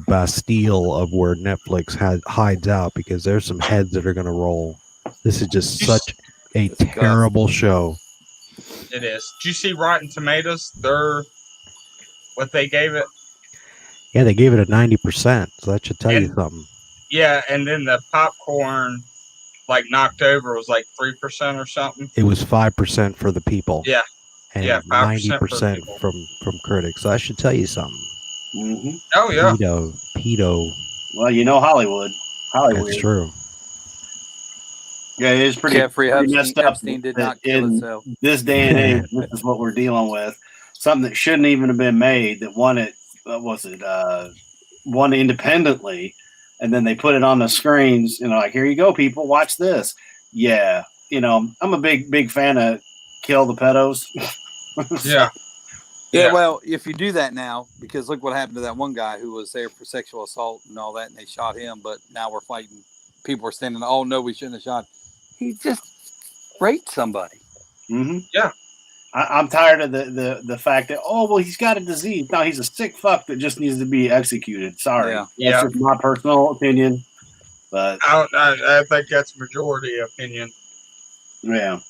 Bastille of where Netflix hides out, because there's some heads that are going to roll. This is just such a terrible show. It is. Did you see Rotten Tomatoes? What they gave it? Yeah, they gave it a 90%, so that should tell you something. Yeah, and then the popcorn, knocked over, was 3% or something. It was 5% for the people. Yeah. And Yeah, 5% for 90% people. from critics. So that should tell you something. Mm-hmm. Oh yeah. Pedo. Well, Hollywood. That's true. Yeah, it is pretty, Jeffrey pretty messed up. Epstein did not kill in himself. this day and age, this is what we're dealing with. Something that shouldn't even have been made, that won it, won independently, and then they put it on the screens, here you go, people, watch this. Yeah, I'm a big fan of kill the pedos. Yeah. Yeah, well, if you do that now, because look what happened to that one guy who was there for sexual assault and all that, and they shot him, but now we're fighting. People are standing, oh, no, we shouldn't have shot. He just raped somebody. Mm-hmm. Yeah. I'm tired of the fact that he's got a disease. No, he's a sick fuck that just needs to be executed. Sorry, Yeah. that's just my personal opinion. But I think that's majority opinion. yeah,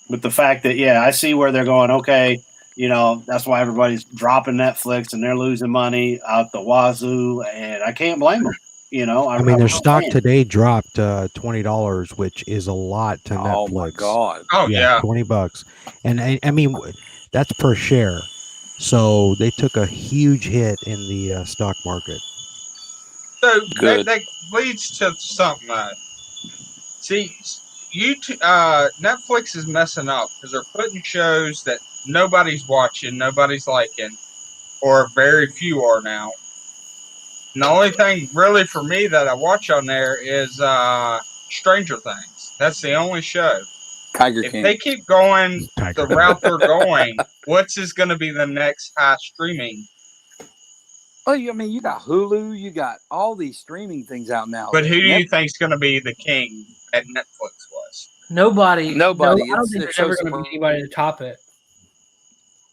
but the fact that I see where they're going. Okay, that's why everybody's dropping Netflix and they're losing money out the wazoo, and I can't blame them. I mean, their stock today dropped $20, which is a lot to Netflix. Oh my god! Oh yeah, $20, and I mean that's per share. So they took a huge hit in the stock market. So Good. that leads to something. See, Netflix is messing up because they're putting shows that nobody's watching, nobody's liking, or very few are now. And the only thing really for me that I watch on there is Stranger Things. That's the only show. Tiger If King. they keep going Tiger. the route they're going, what's going to be the next high streaming? Oh, I mean, you got Hulu, you got all these streaming things out now. But who do you think's going to be the king that Netflix was? Nobody. Nobody. No, I don't think there's ever going to be anybody to top it.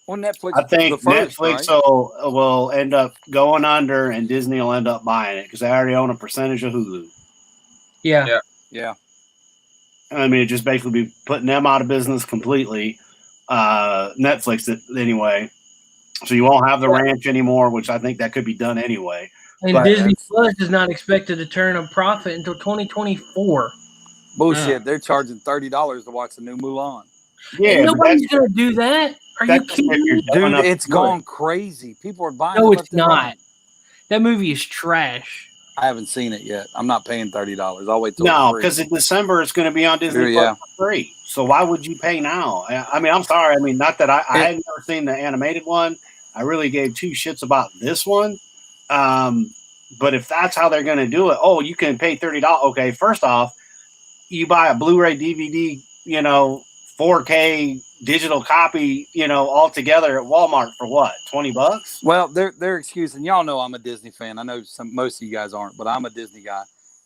Well, Netflix. I think the first, Netflix right? will end up going under, and Disney will end up buying it because they already own a percentage of Hulu. Yeah. I mean, it just basically be putting them out of business completely. Netflix, anyway. So you won't have the ranch anymore, which I think that could be done anyway. And But Disney Plus is not expected to turn a profit until 2024. Bullshit. They're charging $30 to watch the new Mulan. Yeah, And nobody's going to do that. Are you that's kidding if you're me? dumb Dude, enough it's to do gone it. crazy. People are buying No, it it's not. That movie is trash. I haven't seen it yet. I'm not paying $30. I'll wait till No, it's free. because in December it's going to be on Disney Yeah. Plus for free. So why would you pay now? I mean, I'm sorry. I mean, not that I hadn't never seen the animated one. I really gave two shits about this one. But if that's how they're going to do it, you can pay $30. Okay, first off, you buy a Blu-ray DVD, 4K digital copy, all together at Walmart for what, $20? Well, their excuse, and y'all know I'm a Disney fan. I know most of you guys aren't, but I'm a Disney guy.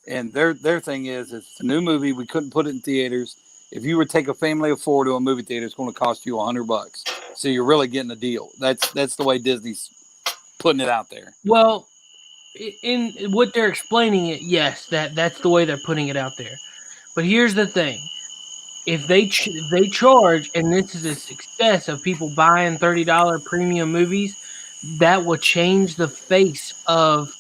And their thing is, it's a new movie. We couldn't put it in theaters. If you were to take a family of four to a movie theater, it's going to cost you $100. So you're really getting a deal. That's the way Disney's putting it out there. Well, in what they're explaining it, yes, that's the way they're putting it out there. But here's the thing. If they charge, and this is a success of people buying $30 premium movies, that will change the face of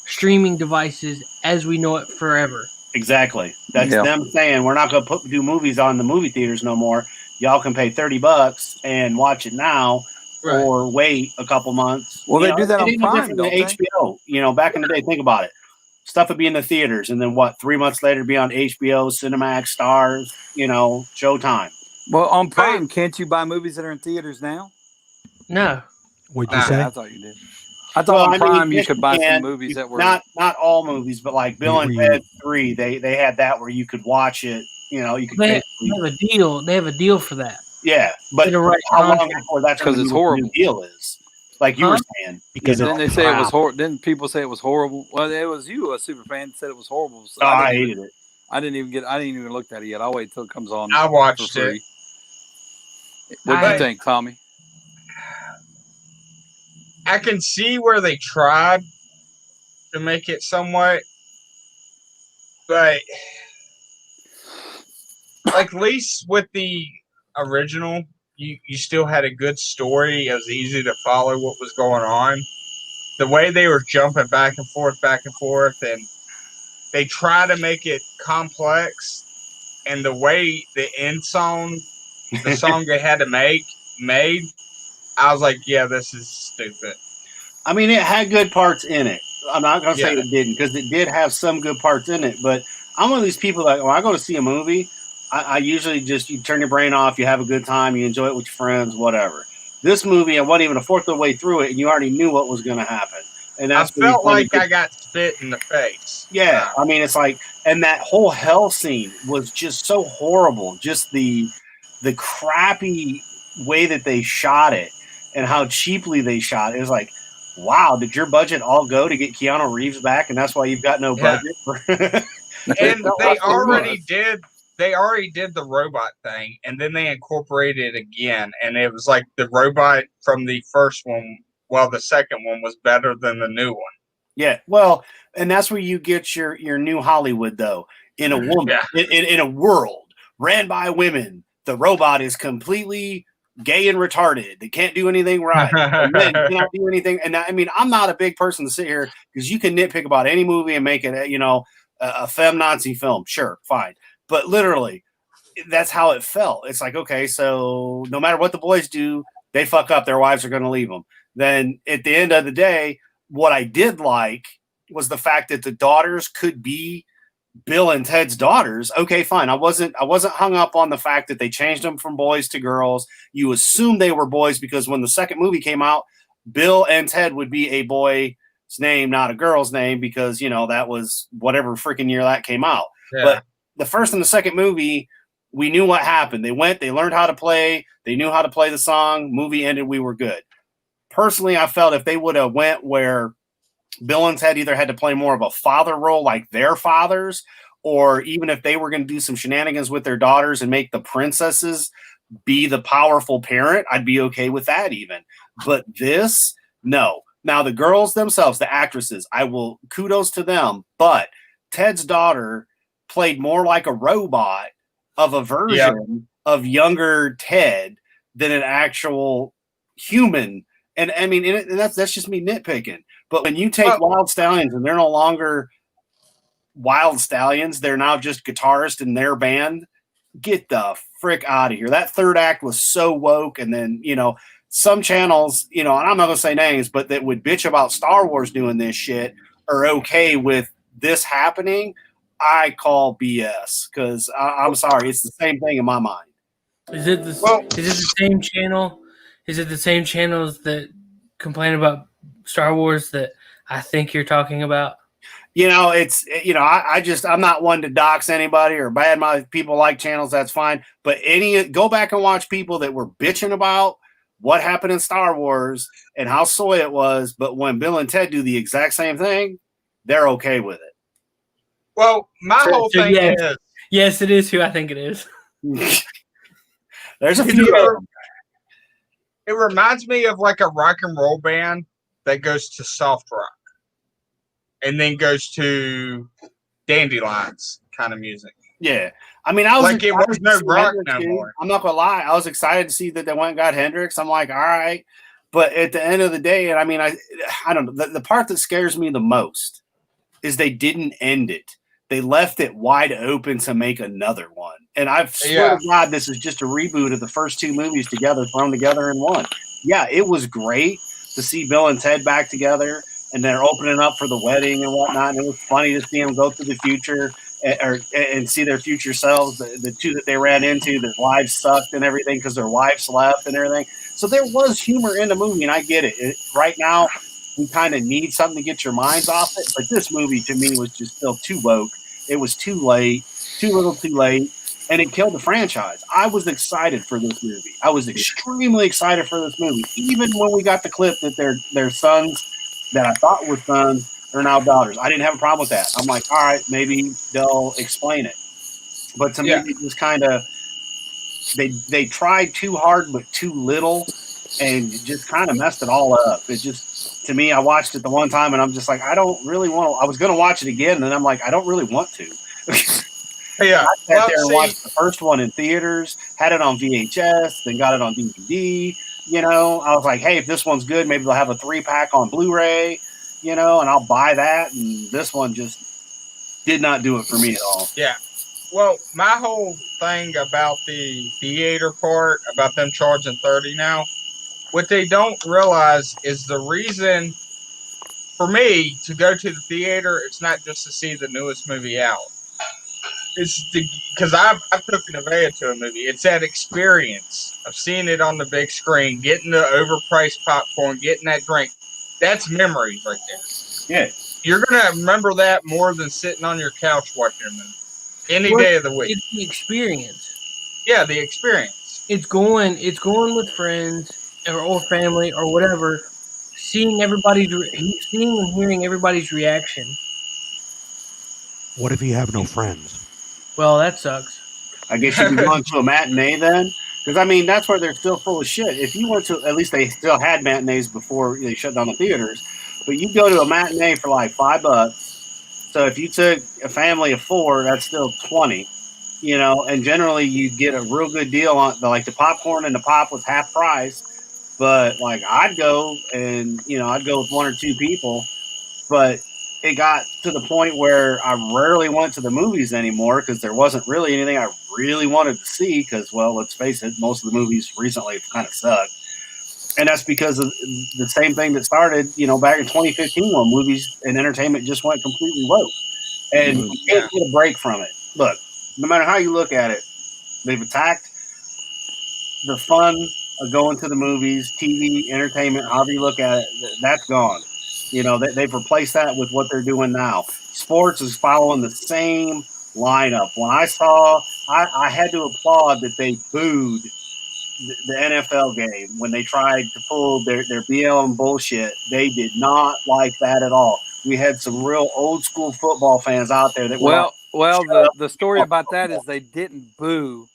streaming devices as we know it forever. Exactly. That's them saying we're not going to do movies on the movie theaters no more. Y'all can pay $30 and watch it now, or wait a couple months. Well, they do that on Prime, don't they? HBO. Back in the day, think about it. Stuff would be in the theaters, and then 3 months later, be on HBO, Cinemax, Stars, Showtime. Well, on Prime, can't you buy movies that are in theaters now? No. What'd you say? I thought you did. I thought on Prime you could buy some movies that were not all movies, but like Bill and Ted 3, they had that where you could watch it. You could. They have a deal. They have a deal for that. Yeah, but how long before that's because it's horrible. New deal is like you were saying. Because didn't they say it was horrible? Didn't people say it was horrible? Well, it was you, a super fan, said it was horrible. So I hated it. I didn't even look at it yet. I'll wait till it comes on. I watched it. What do you think, Tommy? I can see where they tried to make it somewhat, but like at least with the original, you still had a good story. It was easy to follow what was going on. The way they were jumping back and forth, and they try to make it complex, and the way the end song, the song they had to made, I was like, yeah, this is stupid. I mean, it had good parts in it. I'm not going to say it didn't, because it did have some good parts in it. But I'm one of these people that when I go to see a movie, I usually just, you turn your brain off, you have a good time, you enjoy it with your friends, whatever. This movie, I wasn't even a fourth of the way through it, and you already knew what was going to happen. And I felt like I got spit in the face. Yeah, I mean, it's like, and that whole hell scene was just so horrible. Just the crappy way that they shot it and how cheaply they shot it. It was like, wow, did your budget all go to get Keanu Reeves back, and that's why you've got no budget? And they already did they already did the robot thing, and then they incorporated it again, and it was like the robot from the first one. Well, the second one was better than the new one. Yeah, well, and that's where you get your new Hollywood, though. In a woman, in a world ran by women, the robot is completely gay and retarded. They can't do anything right. And men cannot do anything. And I mean, I'm not a big person to sit here because you can nitpick about any movie and make it, a feminazi film. Sure, fine. But literally, that's how it felt. It's like, okay, so no matter what the boys do, they fuck up. Their wives are going to leave them. Then at the end of the day, what I did like was the fact that the daughters could be Bill and Ted's daughters. Okay, fine. I wasn't hung up on the fact that they changed them from boys to girls. You assumed they were boys because when the second movie came out, Bill and Ted would be a boy's name, not a girl's name, because that was whatever freaking year that came out. Yeah. But the first and the second movie, we knew what happened. They learned how to play, they knew how to play the song, movie ended, we were good. Personally, I felt if they would have went where Bill and Ted either had to play more of a father role like their fathers, or even if they were going to do some shenanigans with their daughters and make the princesses be the powerful parent, I'd be okay with that even. But this, no. Now, the girls themselves, the actresses, I will kudos to them, but Ted's daughter played more like a robot of a version of younger Ted than an actual human. And I mean, and that's just me nitpicking. But when you take Wild Stallions and they're no longer Wild Stallions, they're now just guitarists in their band, get the frick out of here. That third act was so woke. And then, some channels, and I'm not going to say names, but that would bitch about Star Wars doing this shit are okay with this happening. I call BS because I'm sorry. It's the same thing in my mind. Is it the same channel? Is it the same channels that complain about Star Wars that I think you're talking about? I'm not one to dox anybody or badmouth people like channels. That's fine. But go back and watch people that were bitching about what happened in Star Wars and how soy it was. But when Bill and Ted do the exact same thing, they're okay with it. Well, my whole thing is. Yes, it is who I think it is. There's a few. It reminds me of like a rock and roll band that goes to soft rock and then goes to dandelions kind of music. Yeah. I mean, I was like, it was no rock no more. I'm not going to lie. I was excited to see that they went and got Hendrix. I'm like, all right. But at the end of the day, and I mean, I don't know. The part that scares me the most is they didn't end it. They left it wide open to make another one. And I swear to God, this is just a reboot of the first two movies together, thrown together in one. Yeah, it was great to see Bill and Ted back together, and they're opening up for the wedding and whatnot. And it was funny to see them go through the future and see their future selves, the two that they ran into, their lives sucked and everything because their wives left and everything. So there was humor in the movie, and I get it. Right now, we kind of need something to get your minds off it. But this movie, to me, was just still too woke. It was too late, too little too late, and it killed the franchise. I was excited for this movie. I was extremely excited for this movie, even when we got the clip that their sons that I thought were sons are now daughters. I didn't have a problem with that. I'm like, all right, maybe they'll explain it. But to me, it was kind of they tried too hard but too little, and just kind of messed it all up. It just, to me, I watched it the one time, and I'm just like, I don't really want to. I was going to watch it again, and then I'm like, I don't really want to. Yeah, I sat there and watched the first one in theaters, had it on VHS, then got it on DVD. I was like, hey, if this one's good, maybe they'll have a 3-pack on Blu-ray, and I'll buy that. And this one just did not do it for me at all. Yeah. Well, my whole thing about the theater part, about them charging $30 now, what they don't realize is the reason for me to go to the theater, it's not just to see the newest movie out. It's because I took Nevaeh to a movie. It's that experience of seeing it on the big screen, getting the overpriced popcorn, getting that drink. That's memories right there. Yeah. You're going to remember that more than sitting on your couch watching a movie. Any day of the week. It's the experience. Yeah, the experience. It's going with friends or family or whatever, seeing and hearing everybody's reaction. What if you have no friends? Well, that sucks. I guess you'd be going to a matinee then. Because, I mean, that's where they're still full of shit. If you went to, at least they still had matinees before they shut down the theaters, but you go to a matinee for like $5. So if you took a family of 4, that's still 20, you know, and generally you get a real good deal on like the popcorn and the pop was half price. But like I'd go and, you know, I'd go with 1 or 2 people, but it got to the point where I rarely went to the movies anymore because there wasn't really anything I really wanted to see because, well, let's face it, most of the movies recently have kind of sucked. And that's because of the same thing that started, you know, back in 2015 when movies and entertainment just went completely low. And you can't get a break from it. Look, no matter how you look at it, they've attacked the fun of going to the movies, TV, entertainment, however you look at it, that's gone. You know, they've replaced that with what they're doing now. Sports is following the same lineup. When I saw, I had to applaud that they booed the NFL game when they tried to pull their BLM bullshit. They did not like that at all. We had some real old school football fans out there that well, the story about that is they didn't boo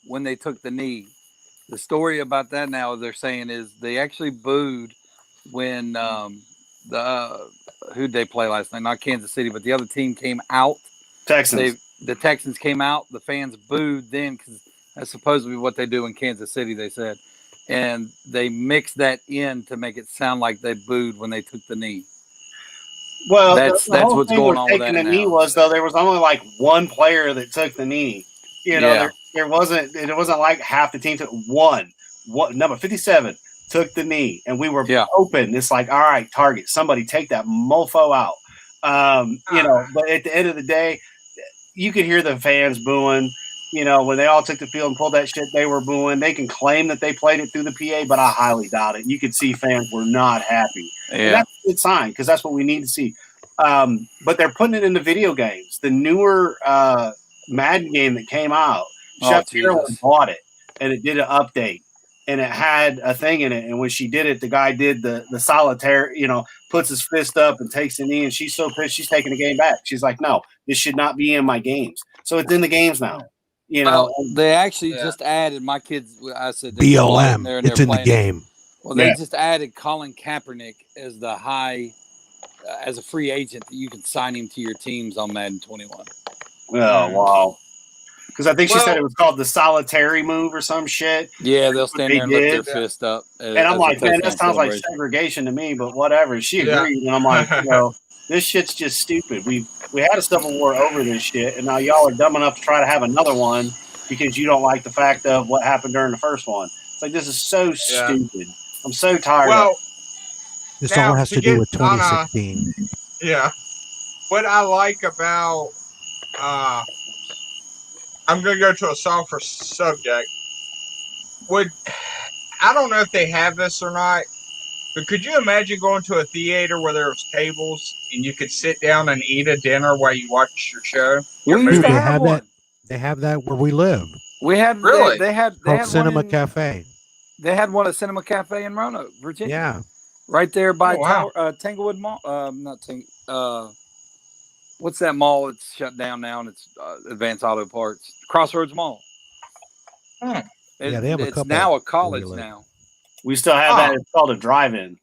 when they took the knee. The story about that now they're saying is they actually booed when who'd they play last night? Not Kansas City, but the other team came out. Texans. The Texans came out. The fans booed then because that's supposedly what they do in Kansas City, they said. And they mixed that in to make it sound like they booed when they took the knee. Well, that's what's going on with that the now. knee was, though, there was only like 1 player that took the knee. You know, Yeah. there wasn't like half the team took one. Number 57 took the knee, and we were open. It's like, all right, target, somebody take that mofo out. You know, but at the end of the day, you could hear the fans booing. You know, when they all took the field and pulled that shit, they were booing. They can claim that they played it through the PA, but I highly doubt it. You could see fans were not happy. Yeah. And that's a good sign because that's what we need to see. But they're putting it in the video games. The newer Madden game that came out, Chef Carolyn bought it, and it did an update. And it had a thing in it. And when she did it, the guy did the solitaire, you know, puts his fist up and takes the knee. And she's so pissed, she's taking the game back. She's like, no, this should not be in my games. So it's in the games now. You know, they actually just added my kids. I said BLM. It's in the game. Well, they just added Colin Kaepernick as the as a free agent that you can sign him to your teams on Madden 21. Oh wow! Because I think she said it was called the solitary move or some shit. Yeah, they'll stand there and lift their fist up. And I'm like, man, that sounds like segregation to me. But whatever. She agreed, and I'm like, you know, this shit's just stupid. We had a civil war over this shit, and now y'all are dumb enough to try to have another one because you don't like the fact of what happened during the first one. It's like, this is so stupid. I'm so tired of it. This all has to do with 2016. What I like about I'm going to go to a softer subject. I don't know if they have this or not, but could you imagine going to a theater where there was tables and you could sit down and eat a dinner while you watch your show? They have that. They have that where we live. We had they had Cinema Cafe. They had one at Cinema Cafe in Roanoke, Virginia. Yeah, right there by Tanglewood Mall. What's that mall that's shut down now? And it's Advanced Auto Parts, Crossroads Mall. Yeah, they have a couple. It's now a college now. We still have that. It's called a drive-in.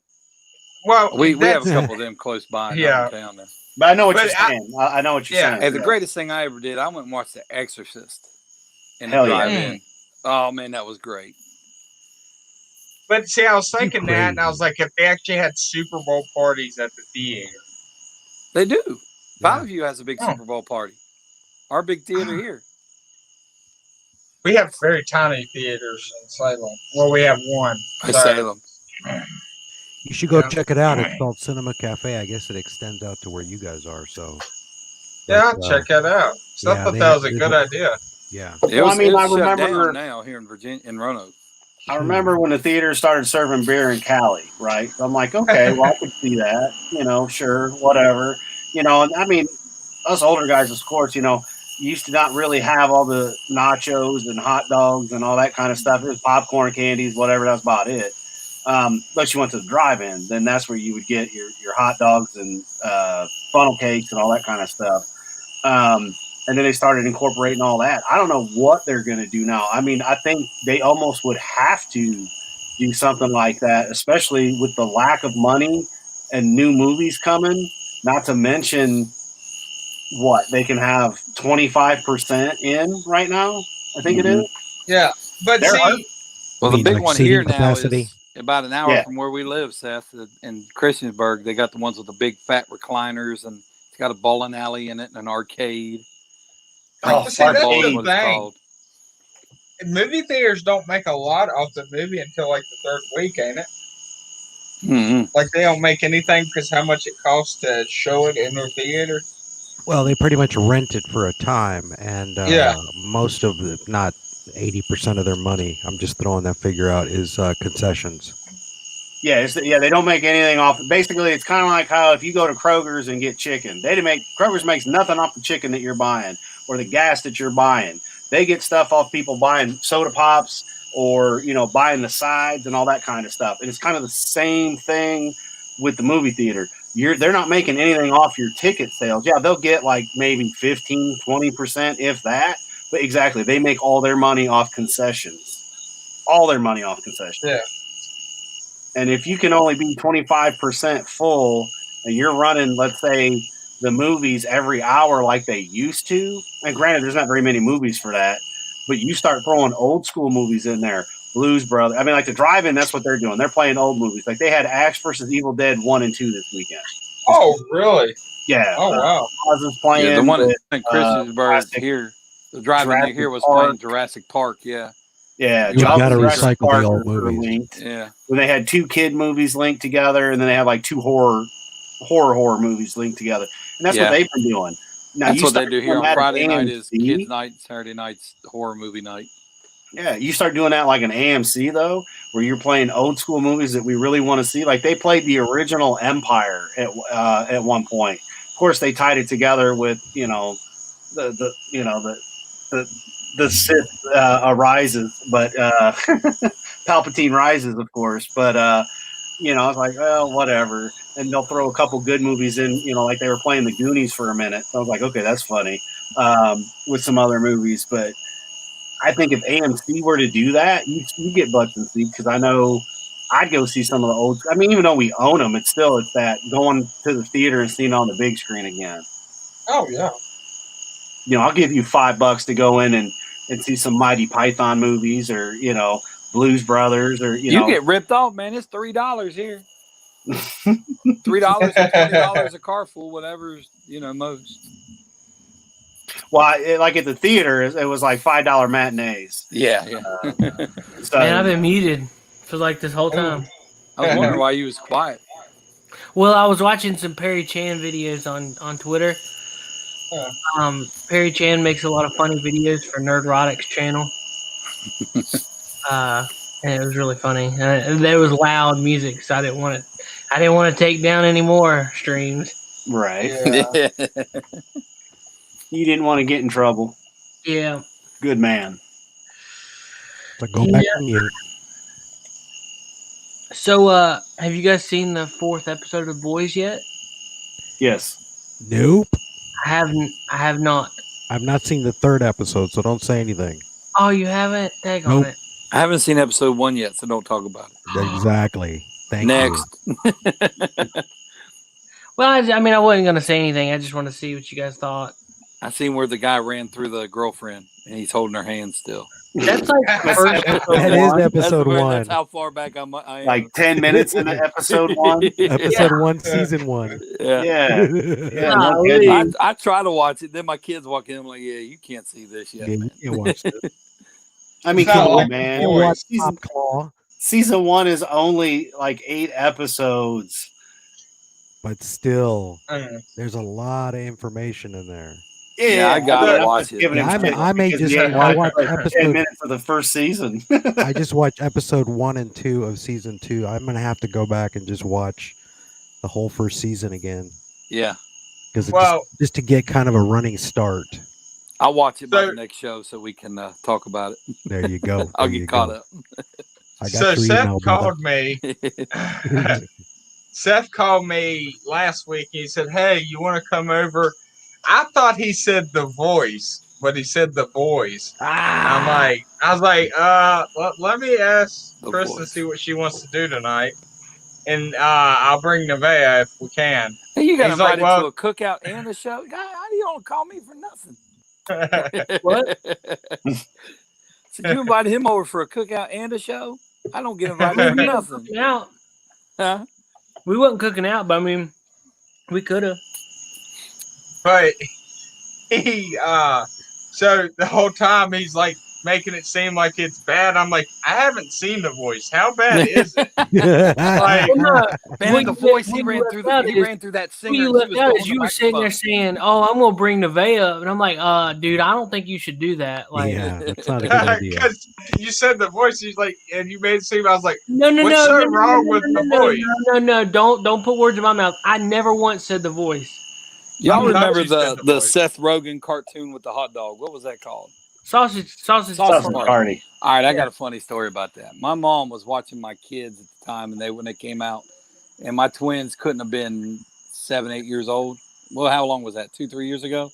Well, we have a couple of them close by downtown there. But I know what you're saying. I know what you're saying. Hey, the greatest thing I ever did, I went and watched The Exorcist in the drive-in. Oh man, that was great. But see, I was thinking that, and I was like, if they actually had Super Bowl parties at the theater. They do. Valley View has a big Super Bowl party. Our big theater here. We have very tiny theaters in Salem. Well, we have one. In Salem. You should go check it out. It's called Cinema Cafe. I guess it extends out to where you guys are. So. Yeah, I'll check that out. So I thought that was a good idea. Yeah. Well, I mean, I remember now here in Virginia, in Roanoke. I remember when the theater started serving beer in Cali, right? So I'm like, okay, well, I could see that. You know, sure, whatever. You know, and I mean, us older guys, of course, you know, used to not really have all the nachos and hot dogs and all that kind of stuff. It was popcorn, candies, whatever. That's about it. Unless you went to the drive-in, then that's where you would get your hot dogs and funnel cakes and all that kind of stuff. and then they started incorporating all that. I don't know what they're going to do now. I mean, I think they almost would have to do something like that, especially with the lack of money and new movies coming. Not to mention what they can have 25% in right now. I think it is. Yeah, but There are- see, Well, the mean, big like one seating here now capacity? is about an hour Yeah. from where we live, Seth, in Christiansburg. They got the ones with the big fat recliners, and it's got a bowling alley in it and an arcade. Oh, see, that's Bowling the is what it's thing. called. Movie theaters don't make a lot off the movie until like the third week, ain't it? Mm-hmm. Like they don't make anything because how much it costs to show it in their theater. Well, they pretty much rent it for a time, and Yeah. most of, if not 80% of their money, I'm just throwing that figure out, is concessions. Yeah, they don't make anything off. Basically, it's kind of like how if you go to Kroger's and get chicken, Kroger's makes nothing off the chicken that you're buying or the gas that you're buying. They get stuff off people buying soda pops or buying the sides and all that kind of stuff. And it's kind of the same thing with the movie theater. They're not making anything off your ticket sales. Yeah, they'll get like maybe 15, 20%, if that. But exactly, they make all their money off concessions. All their money off concessions. Yeah. And if you can only be 25% full and you're running, let's say, the movies every hour like they used to, and granted, there's not very many movies for that, but you start throwing old school movies in there, Blues Brothers. I mean, like the drive-in, that's what they're doing. They're playing old movies. Like they had Ash versus Evil Dead 1 and 2 this weekend. Oh, really? Yeah. Oh, wow. Oz is playing. Yeah, the one with, in Christiansburg here, the drive-in Jurassic here was Park. playing Jurassic Park. Yeah. Yeah, You gotta Jurassic recycle the Park old were movies. linked. Yeah. When they had 2 kid movies linked together, and then they had like 2 horror movies linked together, and that's Yeah. what they've been doing. Now That's you what they start do here doing on that at Friday night is AMC. kids night, Saturday night's horror movie night. Yeah, you start doing that like an AMC though, where you're playing old school movies that we really want to see. Like they played the original Empire at one point. Of course, they tied it together with the Sith arises, but Palpatine rises, of course. But I was like, well, whatever. And they'll throw a couple good movies in, like they were playing the Goonies for a minute. So I was like, okay, that's funny. With some other movies, but I think if AMC were to do that, you get butts and seats because I know I'd go see some of the old. I mean, even though we own them, it's that going to the theater and seeing it on the big screen again. Oh, yeah. I'll give you $5 to go in and see some Mighty Python movies or Blues Brothers or You get ripped off, man. It's $3 here. $3 or $20 a car full, whatever's most. Well, like at the theater, it was like $5 matinees. Yeah. So, Man, I've been muted for like this whole time. I was wondering why you was quiet. Well, I was watching some Perry Chan videos on Twitter. Perry Chan makes a lot of funny videos for Nerdrotic's channel. And it was really funny. And there was loud music, so I didn't want to take down any more streams. right. Yeah. You didn't want to get in trouble. Yeah. Good man. So go back to mute. So, have you guys seen the 4th episode of Boys yet? Yes. Nope. I have not. I've not seen the 3rd episode, so don't say anything. Oh, you haven't? Tag on Nope. it. I haven't seen episode 1 yet, so don't talk about it. Exactly. Thank Next. Well, I mean, I wasn't going to say anything. I just want to see what you guys thought. I seen where the guy ran through the girlfriend, and he's holding her hand still. That's like the first you. episode. That is one. episode That's 1. That's how far back I am. Like 10 minutes into episode 1. Episode 1, season 1. Yeah. Yeah. Yeah. No Golly. kidding. I try to watch it. Then my kids walk in. I'm like, yeah, you can't see this yet. Yeah, you man. can watch this. I mean, It's not come on, like man. You Boys. watch Top Claw, Season 1 is only like 8 episodes. but still, Mm. there's a lot of information in there. Yeah, I gotta I'm watch just it. giving him Yeah, shit I may because just- he ain't I watched watch like 10 episode- minutes of the first season. I just watched episode 1 and 2 of season 2. I'm gonna have to go back and just watch the whole first season again Yeah. because Well, just to get kind of a running start. I'll watch it by So- the next show so we can talk about it. There you go. I'll There you get caught go. up. I got so your Seth email, brother. called me. Seth called me last week. He said, "Hey, you want to come over I thought he said the voice, but he said the boys. I was like, let me ask The Chris to boys. see what she wants to do tonight, and I'll bring Nevaeh if we can. Hey, you got He's like, invited well, to a cookout and a show. God, how do you don't call me for nothing? What? So you invited him over for a cookout and a show? I don't get I invited mean, for we wasn't nothing. cooking out. Huh? We wasn't cooking out, but I mean, we could have. but he so the whole time he's like making it seem like it's bad. I'm like, I haven't seen The Voice. How bad is it? Like, Man, what the you voice what he you ran left through. out He is- ran through that What singer. you And she left was out blowing is the you were sitting there microphone. saying, "Oh, I'm gonna bring Nevaeh up," and I'm like, dude, I don't think you should do that." Like, Yeah, that's not a good idea. because you said The Voice, he's like, and you made it seem. I was like, no, what's so wrong with The Voice? no, don't put words in my mouth. I never once said The Voice. Y'all I thought remember you said the The Voice. Seth Rogen cartoon with the hot dog? What was that called? Sausage. Sausage Sausage Party. party. All right, I got a funny story about that. My mom was watching my kids at the time, and when they came out, and my twins couldn't have been 7, 8 years old. Well, how long was that? 2, 3 years ago.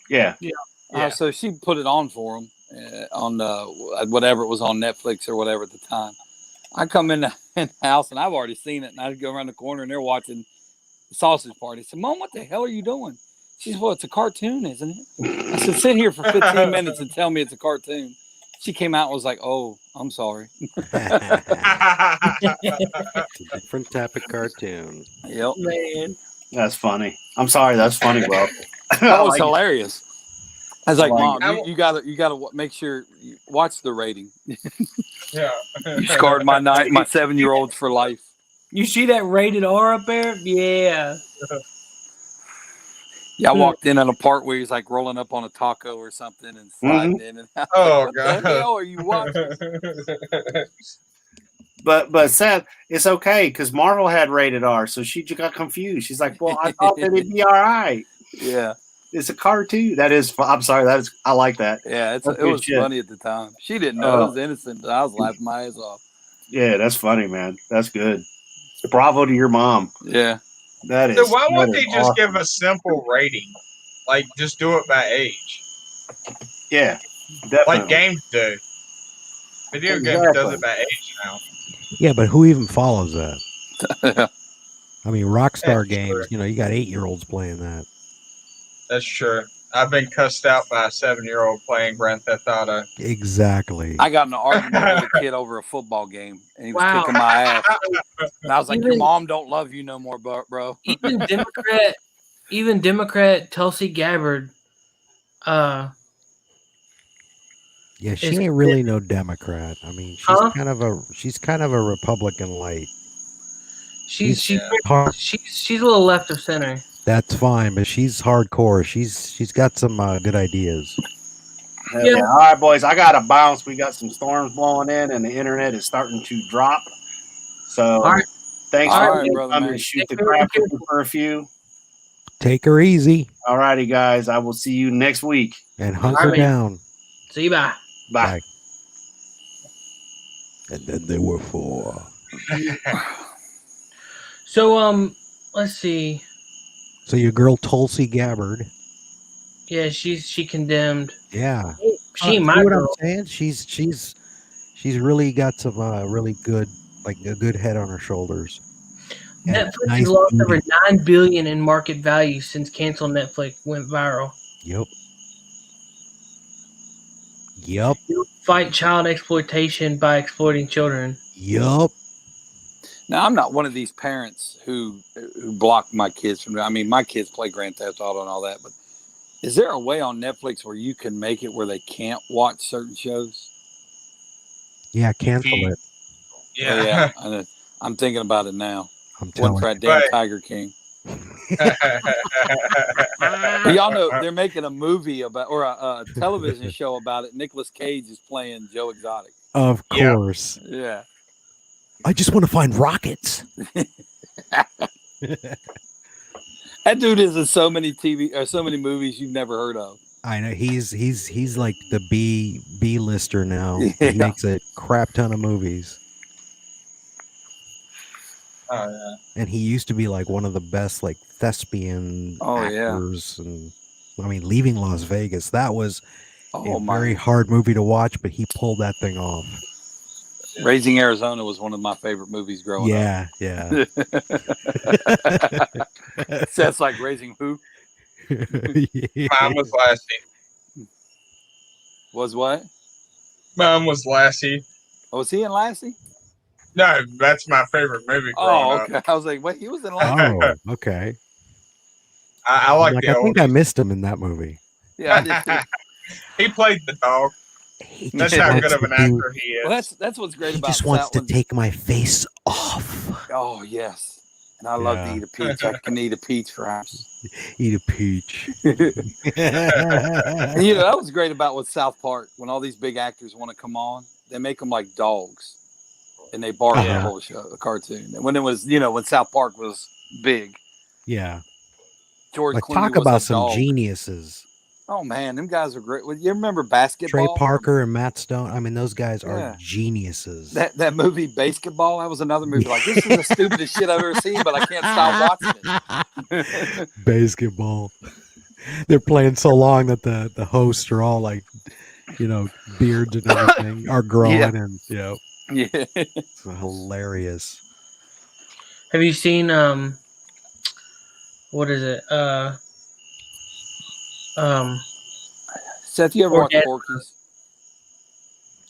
Yeah. Yeah. So she put it on for them on whatever it was on Netflix or whatever at the time. I come in the house and I've already seen it, and I go around the corner and they're watching the Sausage Party. I said, "Mom, what the hell are you doing?" She said, "Well, it's a cartoon, isn't it?" I said, "Sit here for 15 minutes and tell me it's a cartoon." She came out and was like, "Oh, I'm sorry." It's a different type of cartoon. Yep. Man, That's funny. I'm sorry. That's funny, bro. That was like it. hilarious. I was like, like "Mom, it. you gotta make sure you watch the rating." Yeah. You scarred my 7-year-olds for life. you see that rated R up there? Yeah. Yeah, I walked in on a part where he's like rolling up on a taco or something and sliding in and out. Oh, What God. the hell are you watching? But Seth, it's okay because Marvel had rated R, so she just got confused. She's like, "Well, I thought that it'd be all right. Yeah, It's a cartoon." That is. I'm sorry. That is. I like that. yeah, That's it good was shit. funny at the time. She didn't know. It was innocent. I was laughing my ass off. Yeah, that's funny, man. That's good. Bravo to your mom. Yeah. That is. So why won't that they is just awesome. give a simple rating? Like, just do it by age, Yeah, definitely. like games do. Video games Exactly. does it by age now. Yeah, but who even follows that? I mean, Rockstar That's Games, true. you got 8-year-olds playing that. That's true. I've been cussed out by a 7-year-old playing Grand Theft Auto. Exactly. I got in an argument with a kid over a football game, and he was Wow. kicking my ass. And I was like, "Your Even- mom don't love you no more, bro." even Democrat Tulsi Gabbard, Yeah, she It's- ain't really no Democrat. I mean, Huh? she's kind of a Republican light. she's Hard, she's a little left of center. that's fine, but she's hardcore. She's got some good ideas. Hell Yeah. yeah. All right, boys. I got to bounce. We got some storms blowing in, and the internet is starting to drop. So, All right. thanks All for right, brother coming Manny. and shoot the Thank you. crap with me for a few. Take her easy All righty, guys. I will see you next week. and hunker right. down. See you, bye. Bye. Bye. And then there were 4. So let's see. So your girl Tulsi Gabbard. Yeah, she condemned. Yeah. She ain't See my what girl. I'm saying? She's really got some really good, like a good head on her shoulders. And Netflix nice has lost booty. over $9 billion in market value since Cancel Netflix went viral. Yep. Yep. Fight child exploitation by exploiting children. Yep. Now, I'm not one of these parents who block my kids from. I mean, my kids play Grand Theft Auto and all that, but is there a way on Netflix where you can make it where they can't watch certain shows? Yeah, cancel it. Oh, yeah. I'm thinking about it now. I'm One telling for you. that damn Right. Tiger King. But y'all know they're making a movie about or a television show about it. Nicolas Cage is playing Joe Exotic. Of Yeah. course. Yeah. I just want to find rockets. That dude is in so many TV or so many movies you've never heard of. I know he's like the B lister now. Yeah. He makes a crap ton of movies. Oh, yeah. And he used to be like one of the best like thespian Oh, yeah. actors and I mean, Leaving Las Vegas. That was Oh a my! very hard movie to watch, but he pulled that thing off. Raising Arizona was one of my favorite movies growing Yeah, yeah. up. Seth's like Raising who? Mine was Lassie. Was what? Mine was Lassie. Oh, was he in Lassie? No, that's my favorite movie growing Oh, okay. up. I was like, wait, he was in Lassie. Oh, okay. I I'm like like, the I old. think I missed him in that movie. Yeah, I did too. He played the dog. He That's just how wants good of to an do- actor he is. Well, that's what's great He about just wants that to one. take my face off. Oh yes, and I love to Yeah. eat a peach. I can eat a peach for hours. Eat a peach. And, that was great about with South Park when all these big actors want to come on, they make them like dogs, and they bark the Yeah. whole show, the cartoon. And when it was, when South Park was big, Yeah. George Like, Clooney talk was about a some dog. geniuses. Oh man, them guys are great. Well, you remember Trey Basketball? Parker and Matt Stone. I mean, those guys Yeah. are geniuses. That movie Basketball, that was another movie. Like, this is the stupidest shit I've ever seen, but I can't stop watching it. Basketball. They're playing so long that the hosts are all like, beards and everything are growing, Yeah. and Yeah. it's hilarious. Have you seen what is it? Seth, you ever watch Orgasmo. Porky's?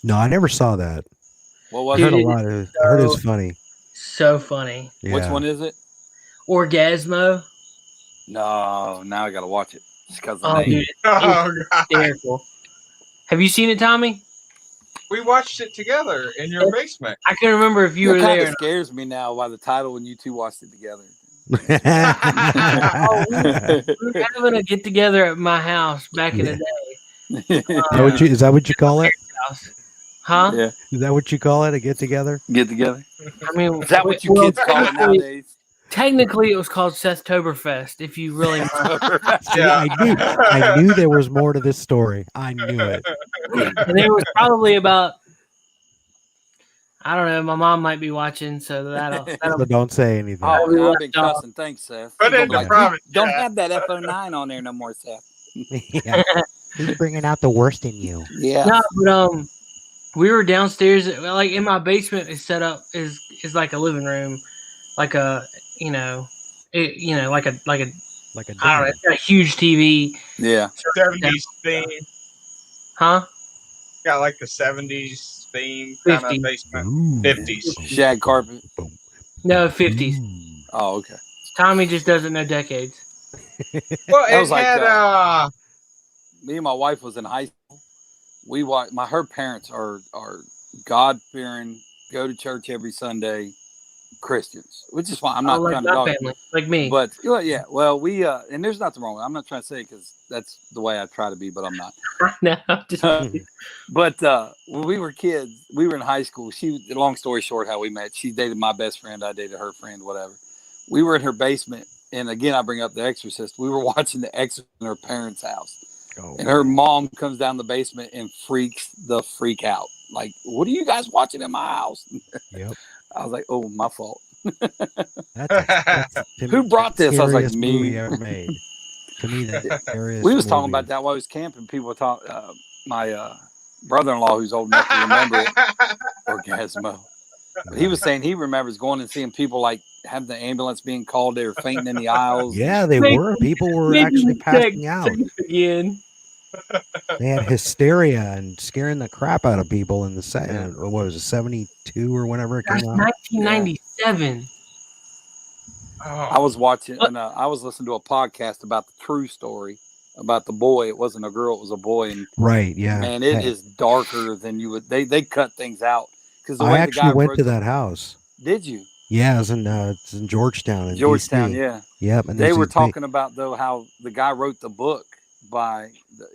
No, I never saw that. What I was heard it? a lot of. I heard it's funny. So funny. Yeah. Which one is it? Orgasmo. No, now I got to watch it. Just because Oh, the name. dude, Oh, God. hysterical. Have you seen it, Tommy? We watched it together in your basement. I can't remember if you were It kind there. of or not. scares me now by the title when you two watched it together. Oh, we were having a get together at my house back in the day. Is that what you call it? House. Huh? Yeah, Is that what you call it? A get together? get together. I mean, Is that what you well, kids call it nowadays? Technically, it was called Sethtoberfest. If you really want. Yeah. I knew there was more to this story. I knew it. And there was probably about, I don't know, my mom might be watching, so that'll So don't say anything. Oh, we no, I've been left off. cussing. Thanks, Seth. Put You're it in gonna the be like, private don't chat. have that F09 on there no more, Seth. Yeah. He's bringing out the worst in you. Yeah. No, but we were downstairs, like in my basement. Is set up is like a living room, like a like a Like a I don't know, den. it's got a huge TV, Yeah. 70s theme. huh? Got like the 70s theme kind 50. of basement. Ooh. 50s. Shag carpet. No, 50s. Oh, okay. Tommy just doesn't know decades. Well, That it was like, had Me and my wife was in high school. We watched. Her parents are God fearing, go to church every Sunday Christians, which is fine. I'm not like trying to my dog, family, like me. but yeah. Well, we and there's nothing wrong with it. I'm not trying to say because that's the way I try to be, but I'm not. No, I'm just But when we were kids, we were in high school. Long story short, how we met. She dated my best friend. I dated her friend. Whatever. We were in her basement, and again, I bring up The Exorcist. We were watching The Exorcist in her parents' house, and her mom comes down the basement and freaks the freak out. Like, what are you guys watching in my house? Yep. I was like, oh, my fault. That's Who brought this? I was like, scariest me. movie ever made. To me, that scariest We was talking movie. about that while I was camping. People were talking. My brother-in-law, who's old enough to remember it, Orgasmo. But he was saying he remembers going and seeing people like have the ambulance being called. They were fainting in the aisles. Yeah, they Maybe- were. People were maybe actually mistake. passing out. again. They had hysteria and scaring the crap out of people in the what was it, 72 or whenever it That's came out. 1997. I was watching and I was listening to a podcast about the true story about the boy. It wasn't a girl; it was a boy. And Right? Yeah. man, it Hey, is darker than you would. They cut things out because the I way the actually guy went wrote to the- that house. Did you? Yeah, it's in Georgetown. In Georgetown, DC. yeah. Yep. And They there's were these big- talking about though how the guy wrote the book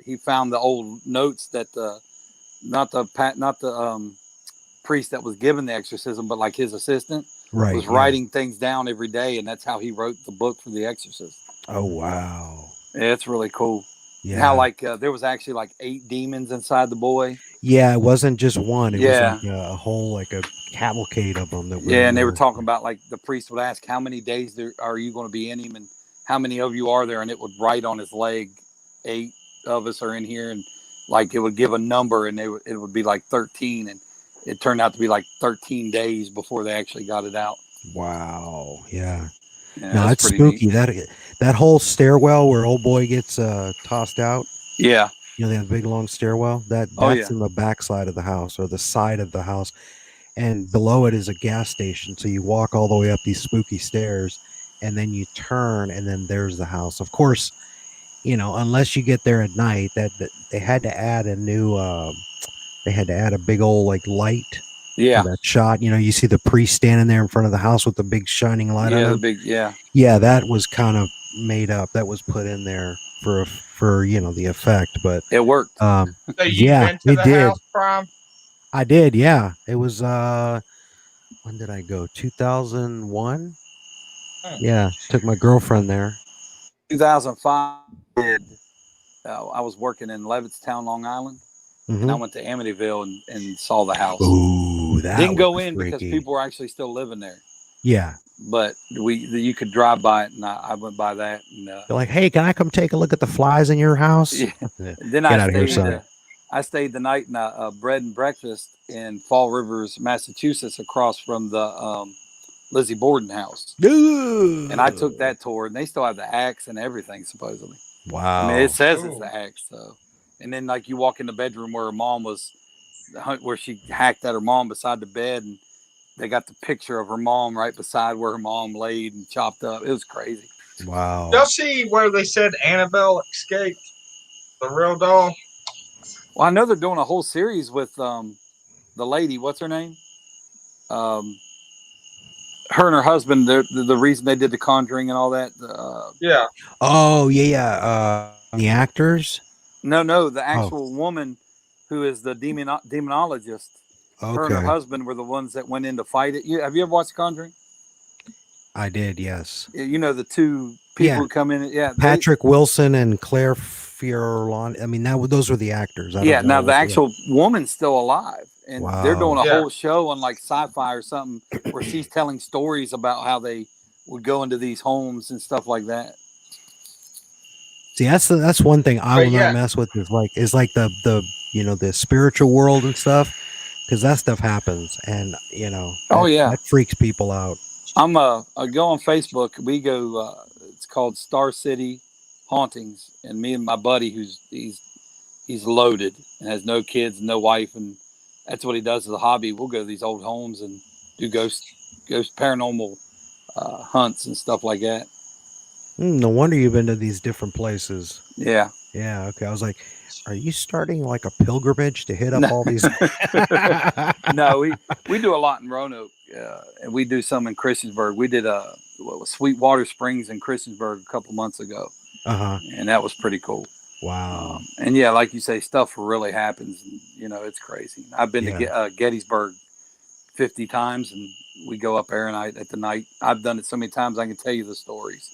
he found the old notes that not the priest that was given the exorcism, but like his assistant right, was yeah. writing things down every day, and that's how he wrote the book for the Exorcist. Oh wow. Yeah, it's really cool. Yeah. How like there was actually like 8 demons inside the boy. Yeah, it wasn't just one. It Yeah. was like a whole like a cavalcade of them. That were Yeah, in and they were there. talking about like the priest would ask how many days are you going to be in him, and how many of you are there, and it would write on his leg 8 of us are in here, and like it would give a number, and it would be like 13, and it turned out to be like 13 days before they actually got it out. Wow. Yeah. Yeah, No, that's it's pretty spooky. neat. That whole stairwell where old boy gets tossed out. Yeah. You know, they have a big long stairwell. That's in the back side of the house or the side of the house. And below it is a gas station. So you walk all the way up these spooky stairs and then you turn and then there's the house. Of course, you know, unless you get there at night, that they had to add a new they had to add a big old like light. Yeah. That shot, you know, you see the priest standing there in front of the house with the big shining light on him. Yeah, that was kind of made up. That was put in there for you know the effect, but it worked. So you been to the house, Prime? I did. Yeah, it was. When did I go? 2001. Yeah, took my girlfriend there. 2005. I was working in Levittstown, Long Island, and I went to Amityville and saw the house. Ooh, that didn't go was in freaky. because people were actually still living there. Yeah, but you could drive by it, and I went by that. And, they're like, "Hey, can I come take a look at the flies in your house?" Yeah. Then I stayed the night in a bread and breakfast in Fall Rivers, Massachusetts, across from the Lizzie Borden house. And I took that tour, and they still have the axe and everything, supposedly. Wow. I mean, it says it's the axe, so. And then, like, you walk in the bedroom where her mom was, where she hacked at her mom beside the bed, and they got the picture of her mom right beside where her mom laid and chopped up. It was crazy. Wow. Y'all see where they said Annabelle escaped? The real doll? Well, I know they're doing a whole series with the lady. What's her name? Her and her husband. The reason they did The Conjuring and all that. Yeah. Oh yeah. The actors. No, the actual woman who is the demonologist. Okay. Her and her husband were the ones that went in to fight it. Have you ever watched Conjuring? I did, yes. You know the two people who come in. Yeah, Patrick Wilson and Claire Furlan. I mean, those were the actors. Now the actual woman's still alive, and they're doing a whole show on like Sci-Fi or something where she's telling stories about how they would go into these homes and stuff like that. See, that's one thing I will not mess with is like the you know the spiritual world and stuff. Because that stuff happens, and you know, that freaks people out. I go on Facebook. We go. It's called Star City Hauntings, and me and my buddy, he's loaded and has no kids, no wife, and that's what he does as a hobby. We'll go to these old homes and do ghost paranormal hunts and stuff like that. No wonder you've been to these different places. Yeah. Yeah. Okay. I was like, are you starting like a pilgrimage to hit up all these? No, we do a lot in Roanoke, and we do some in Christiansburg. We did Sweetwater Springs in Christiansburg a couple months ago, and that was pretty cool. Wow. And yeah, like you say, stuff really happens. And, you know, it's crazy. I've been to Gettysburg 50 times, and we go up there at the night. I've done it so many times I can tell you the stories.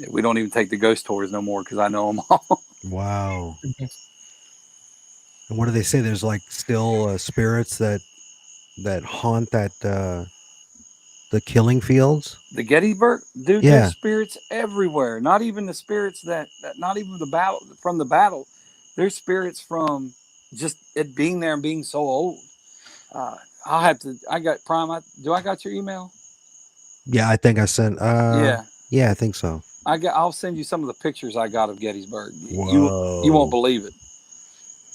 We don't even take the ghost tours no more because I know them all. Wow. And what do they say? There's like still spirits that haunt that the killing fields. The Gettysburg, dude. There's spirits everywhere. Not even the spirits that not even the battle. There's spirits from just it being there and being so old. I'll have to. I got Prime. I got your email? Yeah, I think I sent. Yeah, I think so. I'll send you some of the pictures I got of Gettysburg. You won't believe it.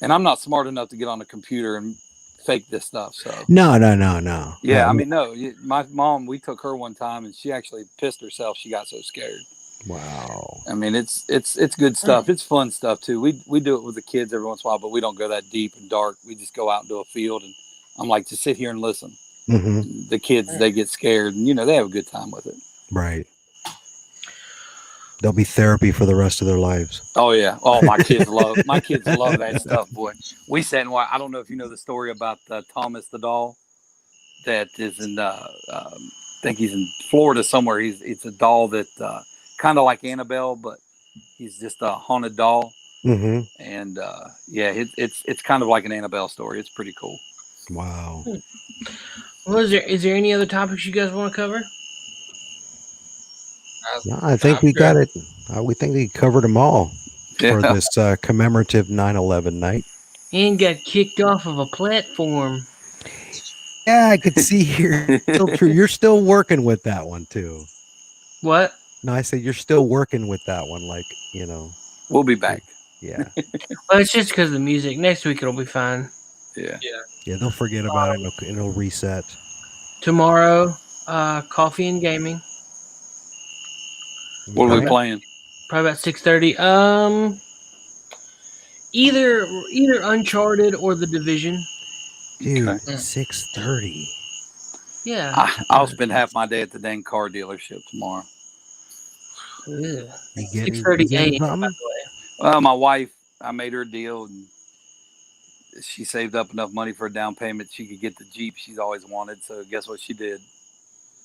And I'm not smart enough to get on a computer and fake this stuff. So no. Yeah, I mean, no. My mom, we took her one time, and she actually pissed herself. She got so scared. Wow. I mean, it's good stuff. It's fun stuff too. We do it with the kids every once in a while, but we don't go that deep and dark. We just go out into a field, and I'm like, just sit here and listen. Mm-hmm. The kids, they get scared, and they have a good time with it. Right. They'll be therapy for the rest of their lives. Oh yeah. Oh, my kids love that stuff, boy. We sat and watched. I don't know if you know the story about Thomas the doll that is in I think he's in Florida somewhere. It's a doll that kind of like Annabelle, but he's just a haunted doll. Mm-hmm. And it's kind of like an Annabelle story. It's pretty cool. Wow. Well, is there any other topics you guys want to cover? No, I think we got it. We think we covered them all. for Yeah. this commemorative 9/11 night. And got kicked off of a platform. Yeah, I could see here. Still true. You're still working with that one too. What? No, I said you're still working with that one. Like, We'll be back. yeah. Well, it's just because of the music. Next week it'll be fine. Yeah. Yeah, they'll forget about it and it'll reset. Tomorrow, coffee and gaming. What are we Okay. playing? Probably about 6:30. Either Uncharted or The Division. Dude, Okay. 6:30. Yeah. I'll spend half my day at the dang car dealership tomorrow. Ugh. You getting 6:30 getting a.m. by something? the way. My wife, I made her a deal, and she saved up enough money for a down payment. She could get the Jeep she's always wanted. So guess what she did?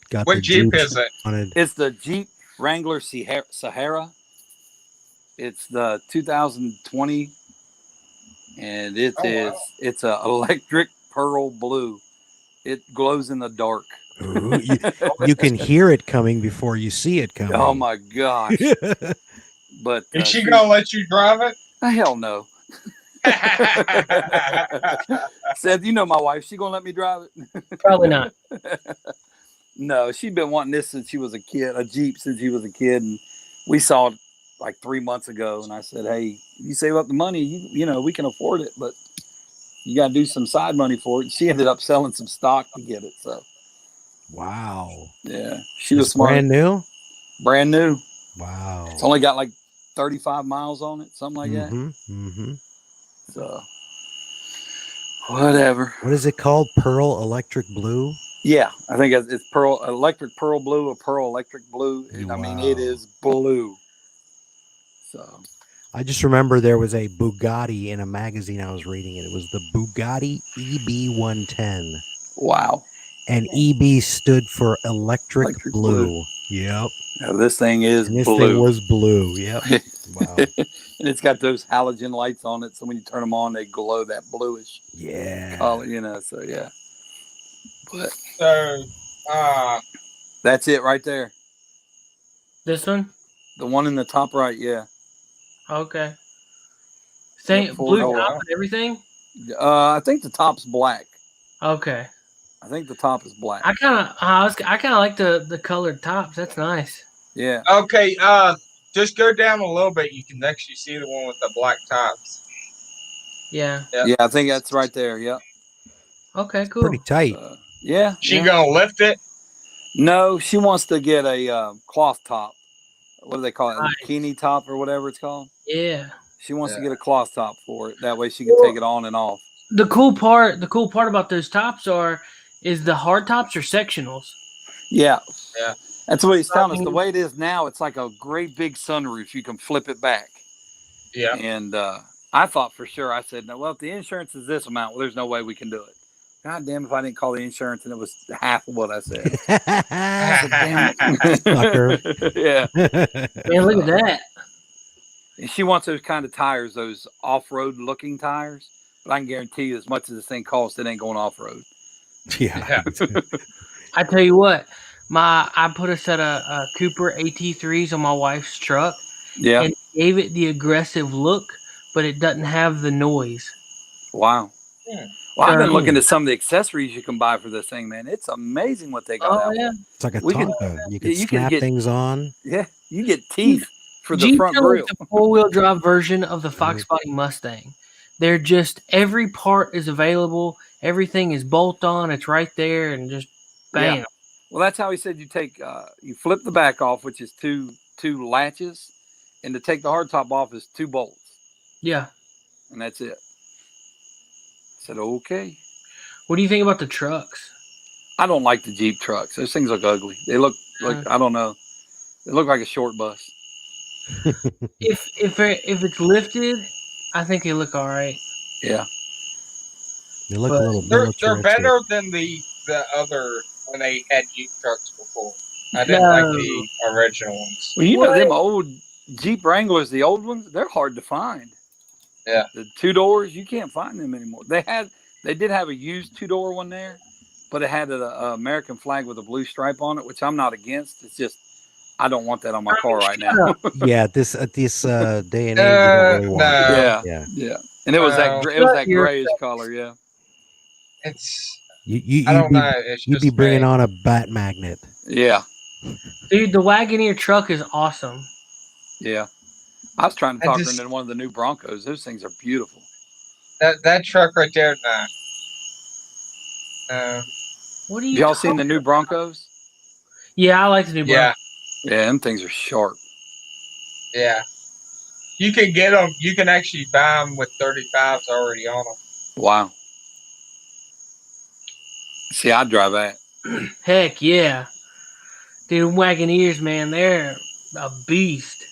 Got What the Jeep juice is it? wanted. It's the Jeep Wrangler Sahara. It's the 2020, and it's a electric pearl blue. It glows in the dark. Ooh, you can hear it coming before you see it coming. Oh my gosh! But Is she gonna let you drive it? hell no. Seth, you know my wife. She gonna let me drive it? Probably not. No, she's been wanting this since she was a kid, a Jeep since she was a kid, and we saw it like 3 months ago. And I said, "Hey, you save up the money, you know we can afford it, but you got to do some side money for it." She ended up selling some stock to get it. So Wow. yeah, she was It's smart. brand new? Brand new. Wow. It's only got like 35 miles on it, something like that. Mm-hmm. So whatever. What is it called? Pearl Electric Blue? Yeah, I think it's electric pearl blue or pearl electric blue. I mean, it Wow. is blue. So I just remember there was a Bugatti in a magazine I was reading, and it was the Bugatti EB110. wow. And EB stood for electric, Electric blue. blue. Yep. Now, this thing is And this blue. thing was blue. Yep. Wow. And it's got those halogen lights on it, so when you turn them on, they glow that bluish Yeah. color, so yeah. But So, that's it right there. This one? The one in the top right, yeah. Okay. Same Yep, blue Ford. top and everything? I think the top's black. Okay. I think the top is black. I kind of like the colored tops. That's nice. Yeah. okay, just go down a little bit. You can actually see the one with the black tops. Yeah. Yep. Yeah, I think that's right there. Yep. Okay, cool. Pretty tight. Yeah. She yeah. gonna lift it? No, she wants to get a cloth top. What do they call it? Nice. A bikini top or whatever it's called. Yeah. She wants to get a cloth top for it. That way she can take it on and off. The cool part about those tops is the hard tops are sectionals. Yeah. Yeah. That's what he's telling us. The way it is now, it's like a great big sunroof. You can flip it back. Yeah. And I thought for sure, I said, no, well, if the insurance is this amount, well, there's no way we can do it. God damn, if I didn't call the insurance and it was half of what I said. I said, damn it. Sucker. Yeah. Man, look at that. And she wants those kind of tires, those off-road looking tires. But I can guarantee you, as much as this thing costs, it ain't going off-road. Yeah. I tell you what, I put a set of Cooper AT3s on my wife's truck. Yeah. And gave it the aggressive look, but it doesn't have the noise. Wow. Yeah. Well, I've been looking at some of the accessories you can buy for this thing, man. It's amazing what they got out. Yeah. It's like a We can- Tonka. You can you can snap get- things on. Yeah. You get teeth for the Jeep front is grill. the four-wheel drive version of the Fox Body Mustang. They're just every part is available. Everything is bolt on. It's right there, and just bam. Yeah. Well, that's how he said you take you flip the back off, which is two latches, and to take the hardtop off is 2 bolts, Yeah. and that's it. I said, okay. What do you think about the trucks? I don't like the Jeep trucks. Those things look ugly. They look like, I don't know. They look like a short bus. If it's lifted, I think they look all right. Yeah. They look But a little They're militaristic. better than the other when they had Jeep trucks before. I didn't like the original ones. Well, you What? know them old Jeep Wranglers, the old ones, they're hard to find. Yeah. The 2 doors, you can't find them anymore. They did have a used 2-door one there, but it had an American flag with a blue stripe on it, which I'm not against. It's just I don't want that on my car right now. Yeah, this at this day and age, you don't really want it. Yeah, Yeah. yeah. And it was that grayish color. Yeah. It's You I don't know. It's you'd just be bringing me. on a bat magnet. Yeah. Dude, the Wagoneer truck is awesome. Yeah. I was trying to I talk her just- into one of the new Broncos. Those things are beautiful. that truck right there. Nah. No. What are you? Y'all seen the new Broncos? Yeah, I like the new Yeah. Yeah, them things are sharp. Yeah. You can get them. You can actually buy them with 35s already on them. Wow. See, I'd drive that. Heck yeah. Dude, Wagoneers, man, they're a beast.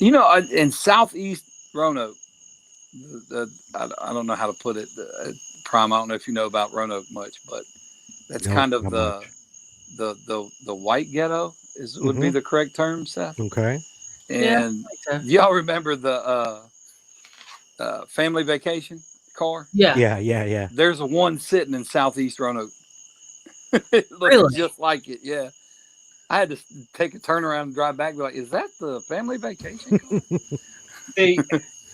You know, in Southeast Roanoke, I don't know how to put it. Prime, I don't know if you know about Roanoke much, but that's Nope, kind of not the white ghetto would be the correct term, Seth. Okay. And y'all remember the family vacation car? Yeah. Yeah. There's a one sitting in Southeast Roanoke. It looks Really? just like it. Yeah. I had to take a turnaround and drive back and be like, is that the family vacation car? See,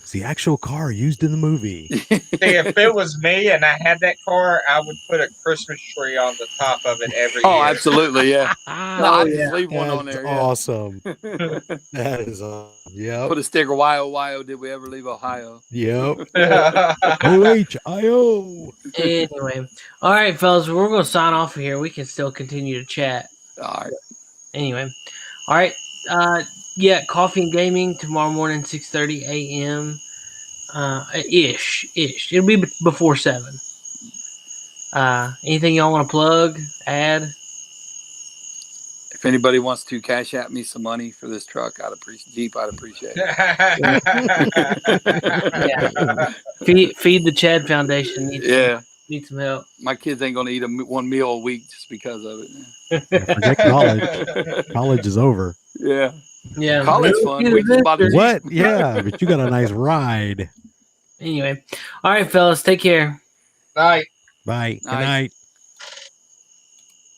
It's the actual car used in the movie. if it was me and I had that car, I would put a Christmas tree on the top of it every Oh, year. absolutely. Yeah. No, I yeah. just leave one on That's there. Yeah. awesome. That is awesome. Yep. Put a sticker, YO, did we ever leave Ohio? Yep. OHIO. Anyway. All right, fellas, we're going to sign off here. We can still continue to chat. All right. Anyway. All right. Yeah, Coffee and Gaming tomorrow morning, 6:30 a.m. Ish. It'll be before 7. Anything y'all want to plug, add? If anybody wants to cash out me some money for this truck, I'd appreciate it. Yeah. Feed the Chad Foundation. Need some help. My kids ain't gonna eat one meal a week just because of it. Forget college. College is over. Yeah. Yeah. College fun. We just bought a What? Yeah, but you got a nice ride. Anyway. All right, fellas. Take care. Night. Bye. Good Night. night.